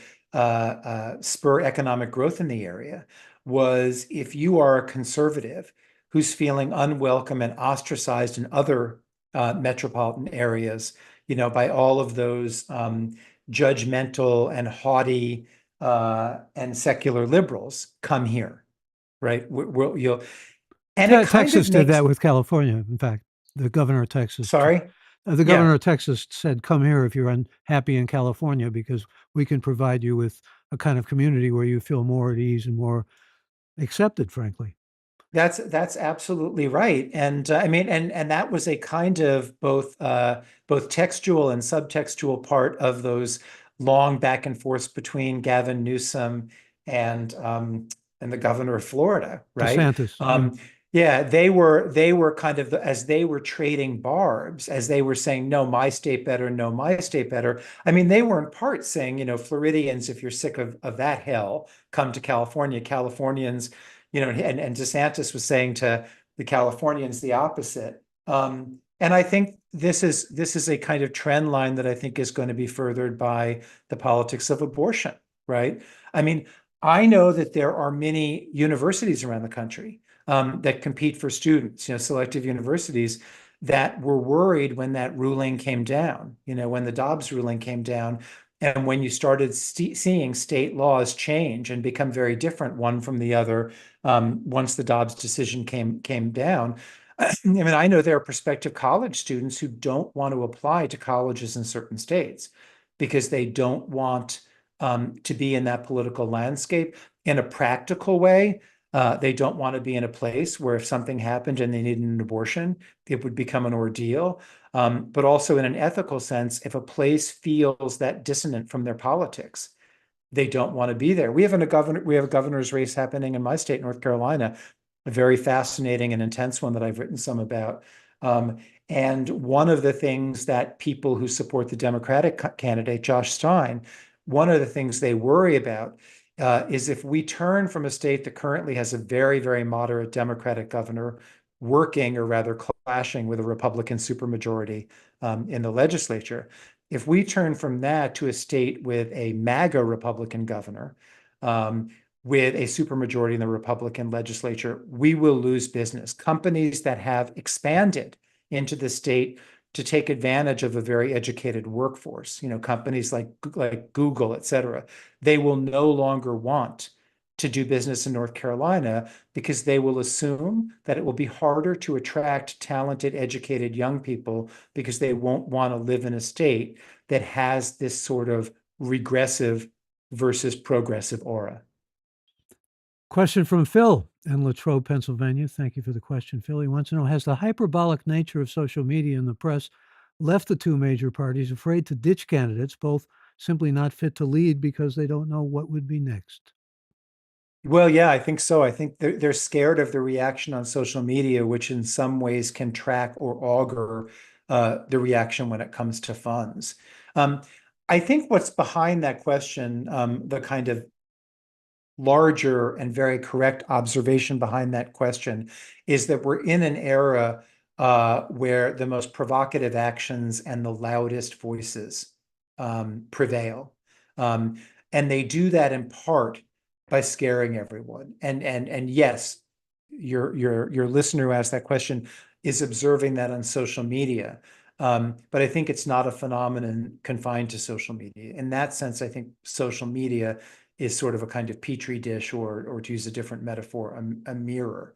spur economic growth in the area was, if you are a conservative who's feeling unwelcome and ostracized in other metropolitan areas, by all of those judgmental and haughty and secular liberals, come here, right? You'll, and it kind Texas of did that makes, with California. In fact, the governor of Texas, sorry, the governor yeah, of Texas said, "Come here if you're unhappy in California, because we can provide you with a kind of community where you feel more at ease and more accepted." Frankly, that's absolutely right. And I mean, and that was a kind of both textual and subtextual part of those long back and forths between Gavin Newsom and um, and the governor of Florida, right? DeSantis, yeah. Um, yeah, they were kind of as they were trading barbs, as they were saying, no, my state better, no, my state better. I mean, they were in part saying, Floridians, if you're sick of that hell, come to California. Californians, and DeSantis was saying to the Californians the opposite. And I think this is a kind of trend line that I think is going to be furthered by the politics of abortion, right? I mean, I know that there are many universities around the country that compete for students, selective universities that were worried when that ruling came down, when the Dobbs ruling came down, and when you started seeing state laws change and become very different one from the other, once the Dobbs decision came down. I mean, I know there are prospective college students who don't want to apply to colleges in certain states because they don't want to be in that political landscape in a practical way. They don't want to be in a place where if something happened and they needed an abortion, it would become an ordeal. But also in an ethical sense, if a place feels that dissonant from their politics, they don't want to be there. We have a governor's race happening in my state, North Carolina, a very fascinating and intense one that I've written some about. Um, and one of the things that people who support the Democratic candidate, Josh Stein, one of the things they worry about is if we turn from a state that currently has a very, very moderate Democratic governor working, or rather clashing, with a Republican supermajority in the legislature. If we turn from that to a state with a MAGA Republican governor, um, with a supermajority in the Republican legislature, we will lose business. Companies that have expanded into the state to take advantage of a very educated workforce, companies like Google, et cetera, they will no longer want to do business in North Carolina because they will assume that it will be harder to attract talented, educated young people because they won't want to live in a state that has this sort of regressive versus progressive aura. Question from Phil in Latrobe, Pennsylvania. Thank you for the question, Phil. He wants to know, has the hyperbolic nature of social media and the press left the two major parties afraid to ditch candidates, both simply not fit to lead because they don't know what would be next? Well, yeah, I think so. I think they're scared of the reaction on social media, which in some ways can track or augur the reaction when it comes to funds. Um, I think what's behind that question, the kind of larger and very correct observation behind that question, is that we're in an era where the most provocative actions and the loudest voices prevail. Um, and they do that in part by scaring everyone. And yes, your listener who asked that question is observing that on social media. But I think it's not a phenomenon confined to social media. In that sense, I think social media is sort of a kind of petri dish, or to use a different metaphor, a mirror.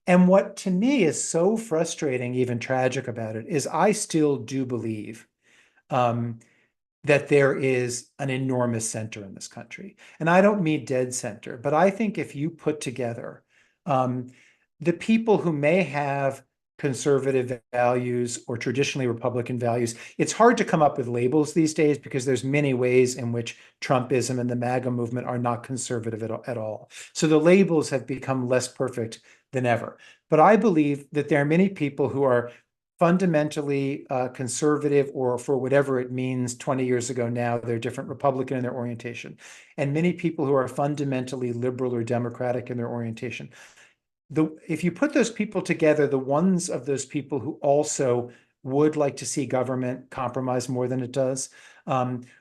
And what to me is so frustrating, even tragic about it, is I still do believe um, that there is an enormous center in this country. And I don't mean dead center, but I think if you put together um, the people who may have conservative values or traditionally Republican values, it's hard to come up with labels these days because there's many ways in which Trumpism and the MAGA movement are not conservative at all. So the labels have become less perfect than ever. But I believe that there are many people who are fundamentally conservative, or for whatever it means 20 years ago now, they're different Republican in their orientation, and many people who are fundamentally liberal or democratic in their orientation. If you put those people together, the ones of those people who also would like to see government compromise more than it does,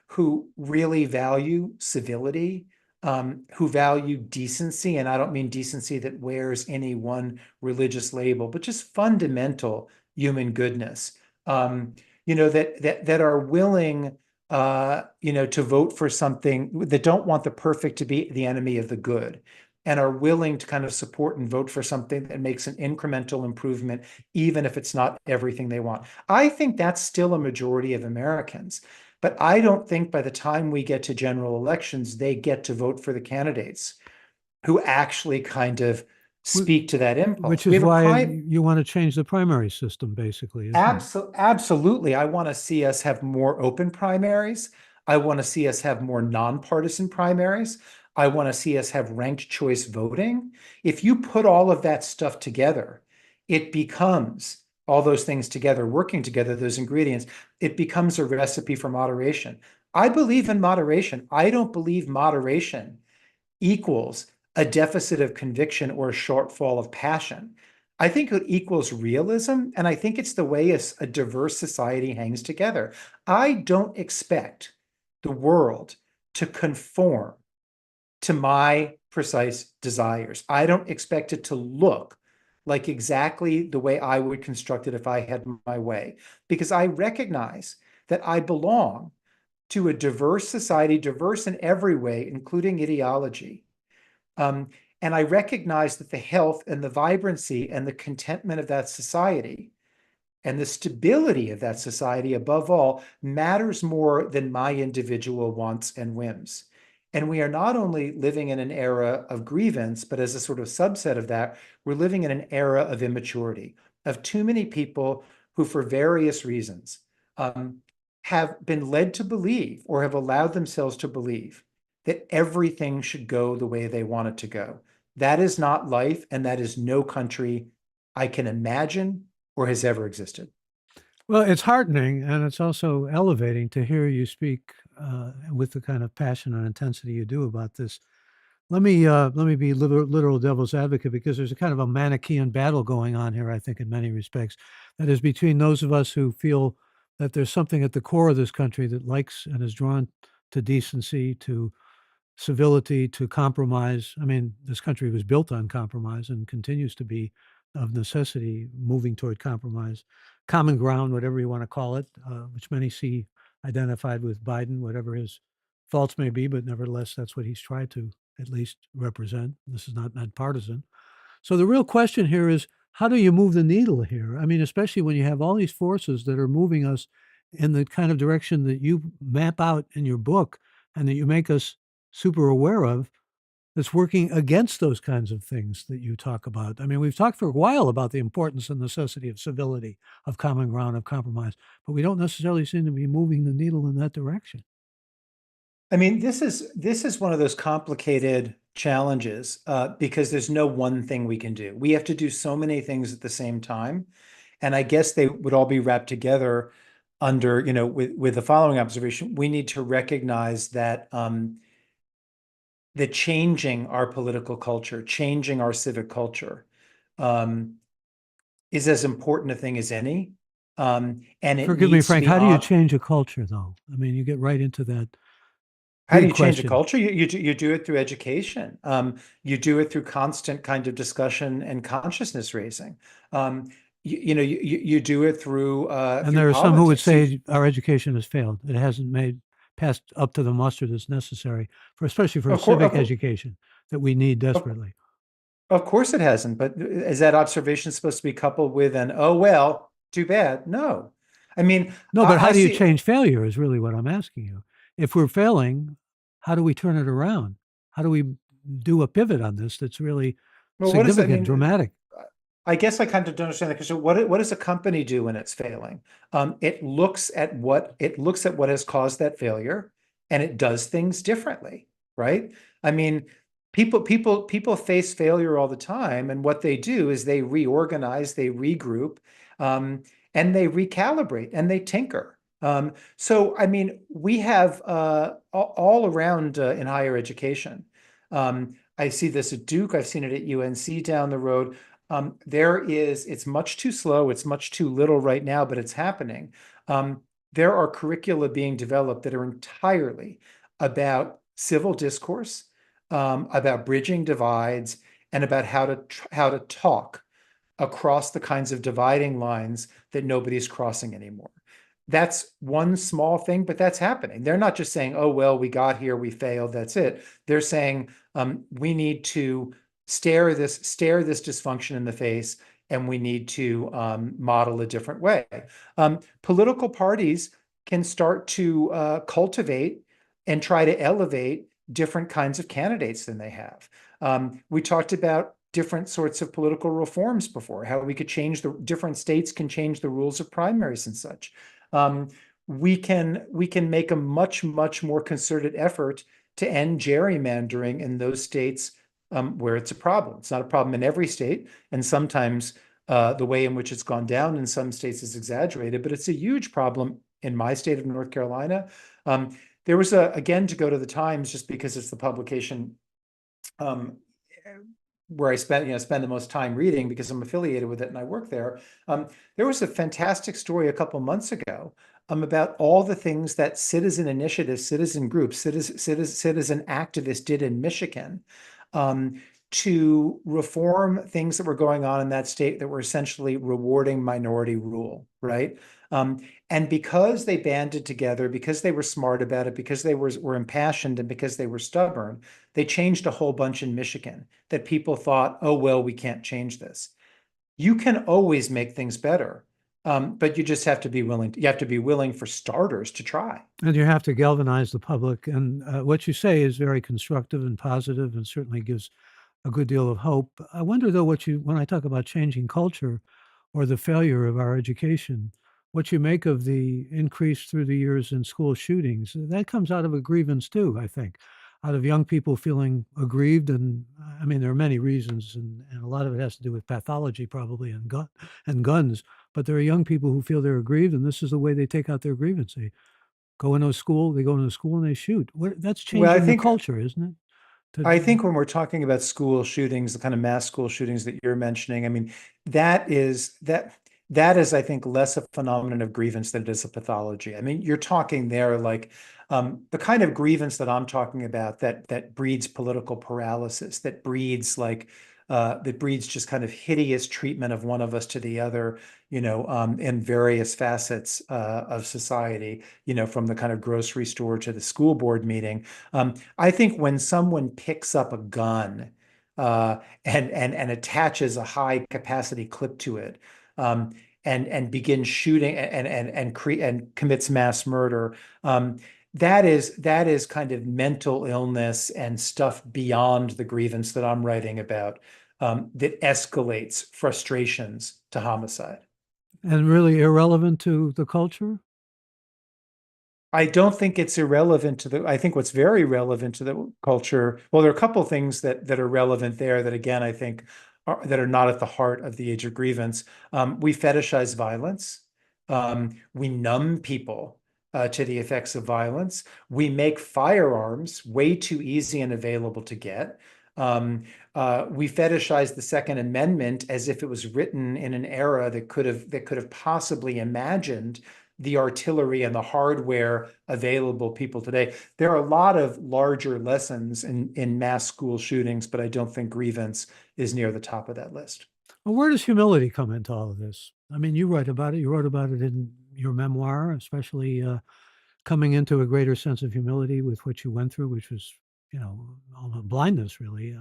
who really value civility, who value decency, and I don't mean decency that wears any one religious label, but just fundamental human goodness, that are willing, to vote for something, that don't want the perfect to be the enemy of the good, and are willing to kind of support and vote for something that makes an incremental improvement, even if it's not everything they want. I think that's still a majority of Americans. But I don't think by the time we get to general elections, they get to vote for the candidates who actually kind of speak to that Which impulse. We is have a why prime. you want to change the primary system, basically, isn't it? Absolutely. I want to see us have more open primaries. I want to see us have more nonpartisan primaries. I want to see us have ranked choice voting. If you put all of that stuff together, it becomes all those things together, working together, those ingredients, it becomes a recipe for moderation. I believe in moderation. I don't believe moderation equals a deficit of conviction or a shortfall of passion. I think it equals realism, and I think it's the way a diverse society hangs together. I don't expect the world to conform to my precise desires. I don't expect it to look like exactly the way I would construct it if I had my way, because I recognize that I belong to a diverse society, diverse in every way, including ideology. Um, and I recognize that the health and the vibrancy and the contentment of that society and the stability of that society, above all, matters more than my individual wants and whims. And we are not only living in an era of grievance, but as a sort of subset of that, we're living in an era of immaturity, of too many people who, for various reasons, um, have been led to believe or have allowed themselves to believe that everything should go the way they want it to go. That is not life, and that is no country I can imagine or has ever existed. Well, it's heartening and it's also elevating to hear you speak with the kind of passion and intensity you do about this. Let me be literal devil's advocate, because there's a kind of a Manichaean battle going on here, I think, in many respects. That is between those of us who feel that there's something at the core of this country that likes and is drawn to decency, to civility, to compromise. I mean, this country was built on compromise and continues to be, of necessity, moving toward compromise, common ground, whatever you want to call it, which many see identified with Biden, whatever his faults may be, but nevertheless, that's what he's tried to at least represent. This is not meant partisan. So the real question here is, how do you move the needle here? I mean, especially when you have all these forces that are moving us in the kind of direction that you map out in your book and that you make us super aware of, that's working against those kinds of things that you talk about. I mean, we've talked for a while about the importance and necessity of civility, of common ground, of compromise, but we don't necessarily seem to be moving the needle in that direction. I mean, this is one of those complicated challenges because there's no one thing we can do. We have to do so many things at the same time, and I guess they would all be wrapped together under, with the following observation: we need to recognize that changing our political culture, changing our civic culture, um, is as important a thing as any. And it Forgive me, needs to Frank. be How do you on. change a culture, though? I mean, you get right into that How do big you change a question. culture? You do it through education. You do it through constant kind of discussion and consciousness raising. You do it And through there are some who would politics. say our education has failed. It hasn't made passed up to the muster that's necessary for, especially for a Of course, civic education that we need of, desperately. of course it hasn't. But is that observation supposed to be coupled with an, oh, well, too bad? No. I mean, No, but how I do you see. change failure is really what I'm asking you. If we're failing, how do we turn it around? How do we do a pivot on this that's really Well, what is, I significant, mean, dramatic? I guess I kind of don't understand that because what does a company do when it's failing? It looks at what has caused that failure, and it does things differently, right? I mean, people face failure all the time, and what they do is they reorganize, they regroup, um, and they recalibrate and they tinker. So, I mean, we have all around in higher education. I see this at Duke. I've seen it at UNC down the road. It's much too slow, it's much too little right now, but it's happening. Um, there are curricula being developed that are entirely about civil discourse, about bridging divides, and about how to talk across the kinds of dividing lines that nobody's crossing anymore. That's one small thing, but that's happening. They're not just saying, oh, well, we got here, we failed, that's it. They're saying, we need to stare this dysfunction in the face, and we need to model a different way. Political parties can start to cultivate and try to elevate different kinds of candidates than they have. We talked about different sorts of political reforms before, how we could change the different states can change the rules of primaries and such. Um, we can make a much more concerted effort to end gerrymandering in those states where it's a problem. It's not a problem in every state, and sometimes the way in which it's gone down in some states is exaggerated, but it's a huge problem in my state of North Carolina. There was again, to go to the Times, just because it's the publication um, where I spend the most time reading because I'm affiliated with it and I work there. There was a fantastic story a couple months ago about all the things that citizen initiatives, citizen groups, citizen activists did in Michigan um, to reform things that were going on in that state that were essentially rewarding minority rule, right? Um, and because they banded together, because they were smart about it, because were impassioned, and because they were stubborn, they changed a whole bunch in Michigan that people thought, oh, well, we can't change this. You can always make things better, but you just have to be willing. You have to be willing for starters to try. And you have to galvanize the public. And what you say is very constructive and positive and certainly gives a good deal of hope. I wonder, though, when I talk about changing culture or the failure of our education, what you make of the increase through the years in school shootings. That comes out of a grievance, too, I think, out of young people feeling aggrieved. And I mean, there are many reasons, and a lot of it has to do with pathology, probably, and guns. But there are young people who feel they're aggrieved, and this is the way they take out their grievance. They go into school and they shoot. That's Well, changing the culture, isn't it? I To, think when we're talking about school shootings, the kind of mass school shootings that you're mentioning, I mean, that is I think, less a phenomenon of grievance than it is a pathology. I mean, you're talking there like the kind of grievance that I'm talking about that breeds political paralysis, that breeds just kind of hideous treatment of one of us to the other, in various facets of society, from the kind of grocery store to the school board meeting. I think when someone picks up a gun and attaches a high capacity clip to it, and begins shooting and commits mass murder, that is kind of mental illness and stuff beyond the grievance that I'm writing about, that escalates frustrations to homicide. and really irrelevant to the culture. I don't think it's irrelevant to I think what's very relevant to the culture, well, there are a couple of things that are relevant there that, again, I think that are not at the heart of the age of grievance. We fetishize violence. We numb people to the effects of violence. We make firearms way too easy and available to get. We fetishize the Second Amendment as if it was written in an era that could have possibly imagined the artillery and the hardware available people today. There are a lot of larger lessons in mass school shootings, but I don't think grievance is near the top of that list. Well, where does humility come into all of this? I mean, you write about it. You wrote about it in your memoir, especially coming into a greater sense of humility with what you went through, which was, all the blindness, really.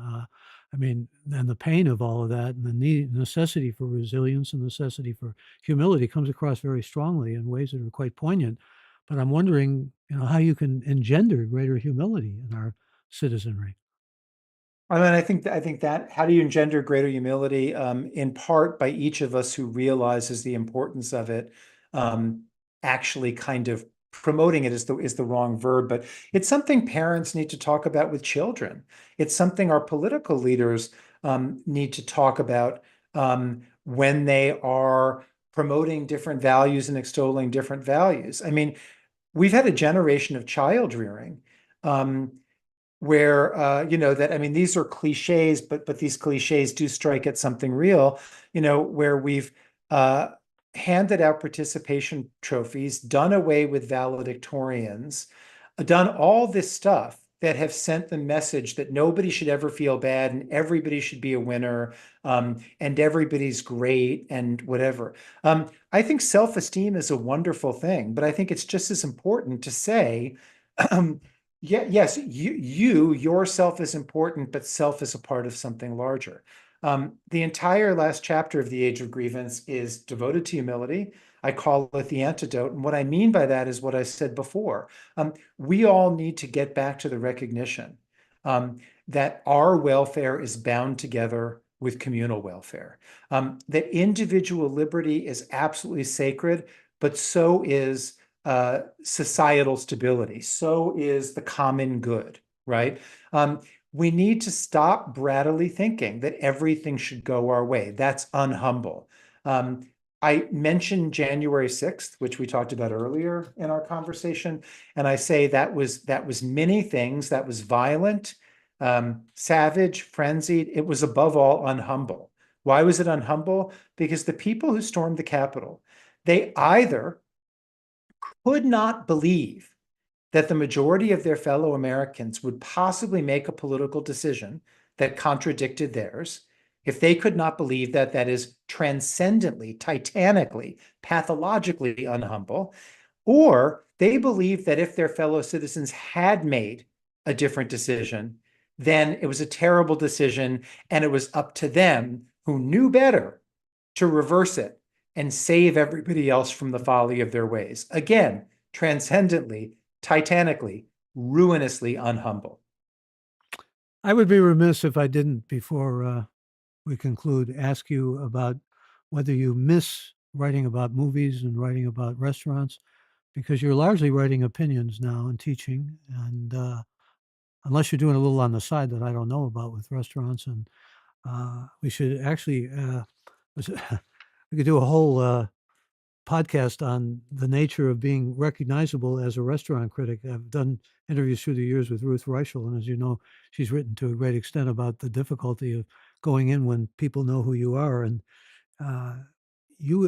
I mean, and the pain of all of that, and the necessity for resilience and necessity for humility comes across very strongly in ways that are quite poignant. But I'm wondering, how you can engender greater humility in our citizenry. I mean, I think that how do you engender greater humility? In part by each of us who realizes the importance of it, um, actually kind of promoting it is the wrong verb, but it's something parents need to talk about with children. It's something our political leaders need to talk about when they are promoting different values and extolling different values. I mean, we've had a generation of child rearing. Um, where that I mean these are cliches, but these cliches do strike at something real, where we've uh, handed out participation trophies, done away with valedictorians, done all this stuff that have sent the message that nobody should ever feel bad and everybody should be a winner, and everybody's great and whatever. I think self-esteem is a wonderful thing, but I think it's just as important to say, yeah, yes, yourself is important, but self is a part of something larger. The entire last chapter of The Age of Grievance is devoted to humility. I call it the antidote. And what I mean by that is what I said before. We all need to get back to the recognition um, that our welfare is bound together with communal welfare. That individual liberty is absolutely sacred, but so is societal stability. So is the common good, right? We need to stop brattily thinking that everything should go our way. That's unhumble. Um, I mentioned January 6th, which we talked about earlier in our conversation, and I say that was many things. That was violent, savage, frenzied. It was above all unhumble. Why was it unhumble? Because the people who stormed the Capitol, they either could not believe that the majority of their fellow Americans would possibly make a political decision that contradicted theirs. If they could not believe that, that is transcendently, titanically, pathologically unhumble, or they believed that if their fellow citizens had made a different decision, then it was a terrible decision and it was up to them who knew better to reverse it and save everybody else from the folly of their ways. Again, transcendently, titanically, ruinously unhumble. I would be remiss if I didn't, before we conclude, ask you about whether you miss writing about movies and writing about restaurants, because you're largely writing opinions now and teaching. And unless you're doing a little on the side that I don't know about with restaurants, and we should actually, we could do a whole podcast on the nature of being recognizable as a restaurant critic. I've done interviews through the years with Ruth Reichel, and as you know, she's written to a great extent about the difficulty of going in when people know who you are. And uh,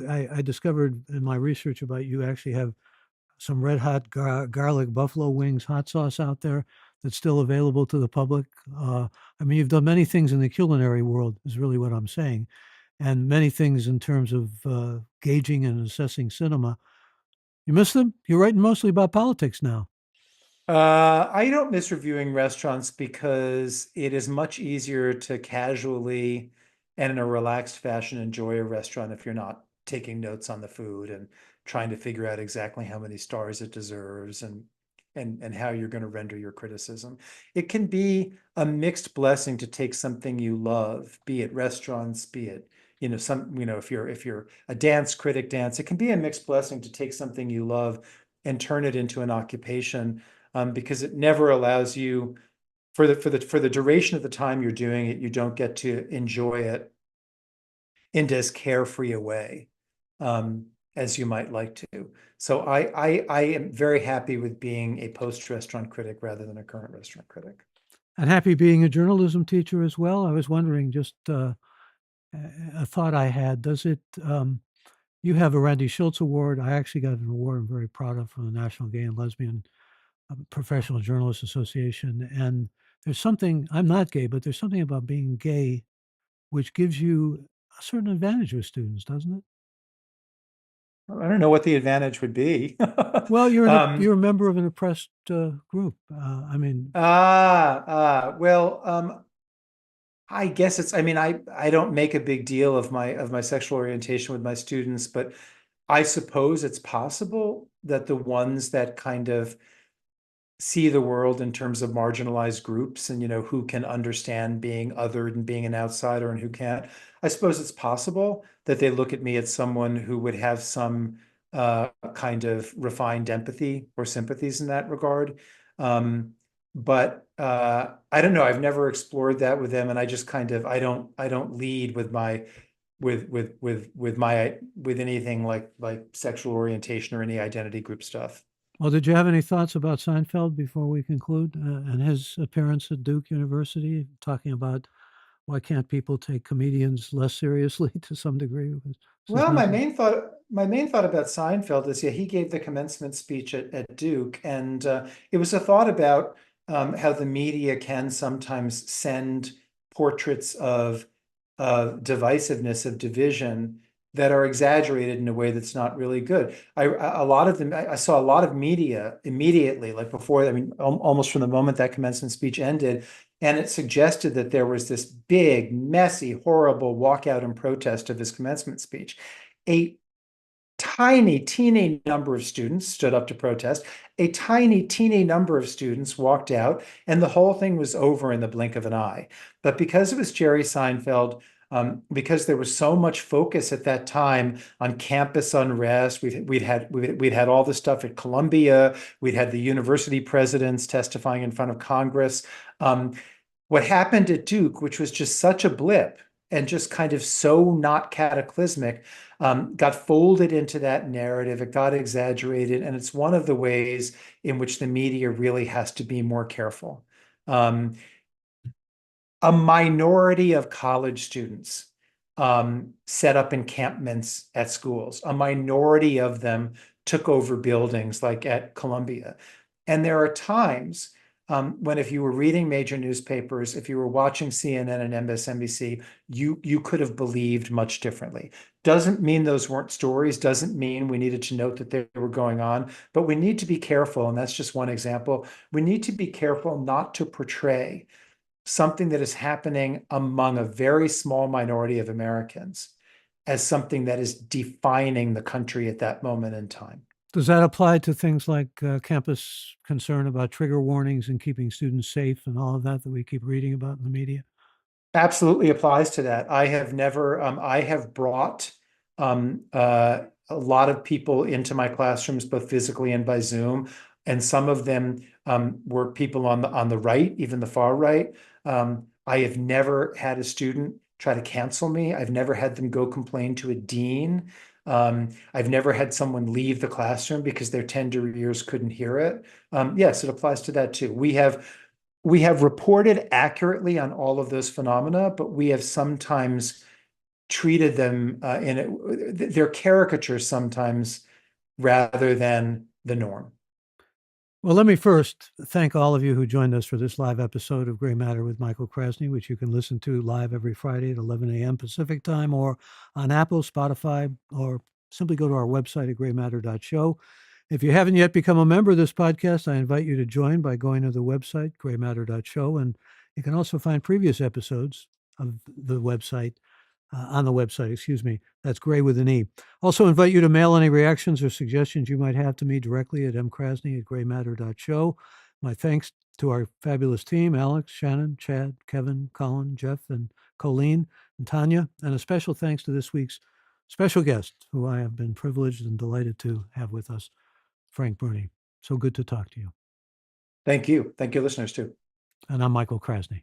I discovered in my research about you actually have some red hot garlic buffalo wings hot sauce out there that's still available to the public. I mean, you've done many things in the culinary world, is really what I'm saying, and many things in terms of gauging and assessing cinema. You miss them? You're writing mostly about politics now. I don't miss reviewing restaurants because it is much easier to casually and in a relaxed fashion enjoy a restaurant if you're not taking notes on the food and trying to figure out exactly how many stars it deserves and how you're going to render your criticism. It can be a mixed blessing to take something you love, be it restaurants, be it, if you're a dance critic, dance, it can be a mixed blessing to take something you love and turn it into an occupation, because it never allows you for the duration of the time you're doing it, you don't get to enjoy it in as carefree a way as you might like to. So I am very happy with being a post-restaurant critic rather than a current restaurant critic. And happy being a journalism teacher as well. I was wondering, just a thought I had. Does it? You have a Randy Schultz Award. I actually got an award I'm very proud of from the National Gay and Lesbian Professional Journalists Association. And there's something. I'm not gay, but there's something about being gay which gives you a certain advantage with students, doesn't it? I don't know what the advantage would be. Well, you're Um, a member of an oppressed group. I mean, well, I guess it's, I mean, I don't make a big deal of my sexual orientation with my students, but I suppose it's possible that the ones that kind of see the world in terms of marginalized groups and who can understand being othered and being an outsider and who can't. I suppose it's possible that they look at me as someone who would have some kind of refined empathy or sympathies in that regard. But I don't know. I've never explored that with them, and I just kind of I don't lead with my with anything like sexual orientation or any identity group stuff. well, did you have any thoughts about Seinfeld before we conclude and his appearance at Duke University, talking about why can't people take comedians less seriously to some degree? Was his Well, message? my main thought about Seinfeld is, yeah, he gave the commencement speech at Duke, and it was a thought about how the media can sometimes send portraits of divisiveness, of division, that are exaggerated in a way that's not really good. A lot of them, I saw a lot of media immediately, like before, I mean, almost from the moment that commencement speech ended, and it suggested that there was this big, messy, horrible walkout and protest of his commencement speech. A tiny, teeny number of students stood up to protest. A tiny, teeny number of students walked out, and the whole thing was over in the blink of an eye. But because it was Jerry Seinfeld, because there was so much focus at that time on campus unrest, we'd had all the stuff at Columbia, we'd had the university presidents testifying in front of Congress. What happened at Duke, which was just such a blip and just kind of so not cataclysmic, got folded into that narrative. It got exaggerated, and it's one of the ways in which the media really has to be more careful. Um, a minority of college students set up encampments at schools. A minority of them took over buildings like at Columbia. And there are times when if you were reading major newspapers, if you were watching CNN and MSNBC, you could have believed much differently. Doesn't mean those weren't stories, doesn't mean we needed to note that they were going on, but we need to be careful, and that's just one example. We need to be careful not to portray something that is happening among a very small minority of Americans as something that is defining the country at that moment in time. Does that apply to things like campus concern about trigger warnings and keeping students safe and all of that that we keep reading about in the media? Absolutely applies to that. I have brought a lot of people into my classrooms, both physically and by Zoom, and some of them were people on the right, even the far right. I have never had a student try to cancel me. I've never had them go complain to a dean. I've never had someone leave the classroom because their tender ears couldn't hear it. Yes, it applies to that too. We have reported accurately on all of those phenomena, but we have sometimes treated them they're caricatures sometimes rather than the norm. Well, let me first thank all of you who joined us for this live episode of Gray Matter with Michael Krasny, which you can listen to live every Friday at 11 a.m. Pacific time or on Apple, Spotify, or simply go to our website at graymatter.show. If you haven't yet become a member of this podcast, I invite you to join by going to the website, graymatter.show. And you can also find previous episodes of the website on the website, excuse me. That's Gray with an E. Also invite you to mail any reactions or suggestions you might have to me directly at mkrasny@graymatter.show. My thanks to our fabulous team, Alex, Shannon, Chad, Kevin, Colin, Jeff, and Colleen, and Tanya. And a special thanks to this week's special guest, who I have been privileged and delighted to have with us, Frank Bruni. So good to talk to you. Thank you. Thank you, listeners, too. And I'm Michael Krasny.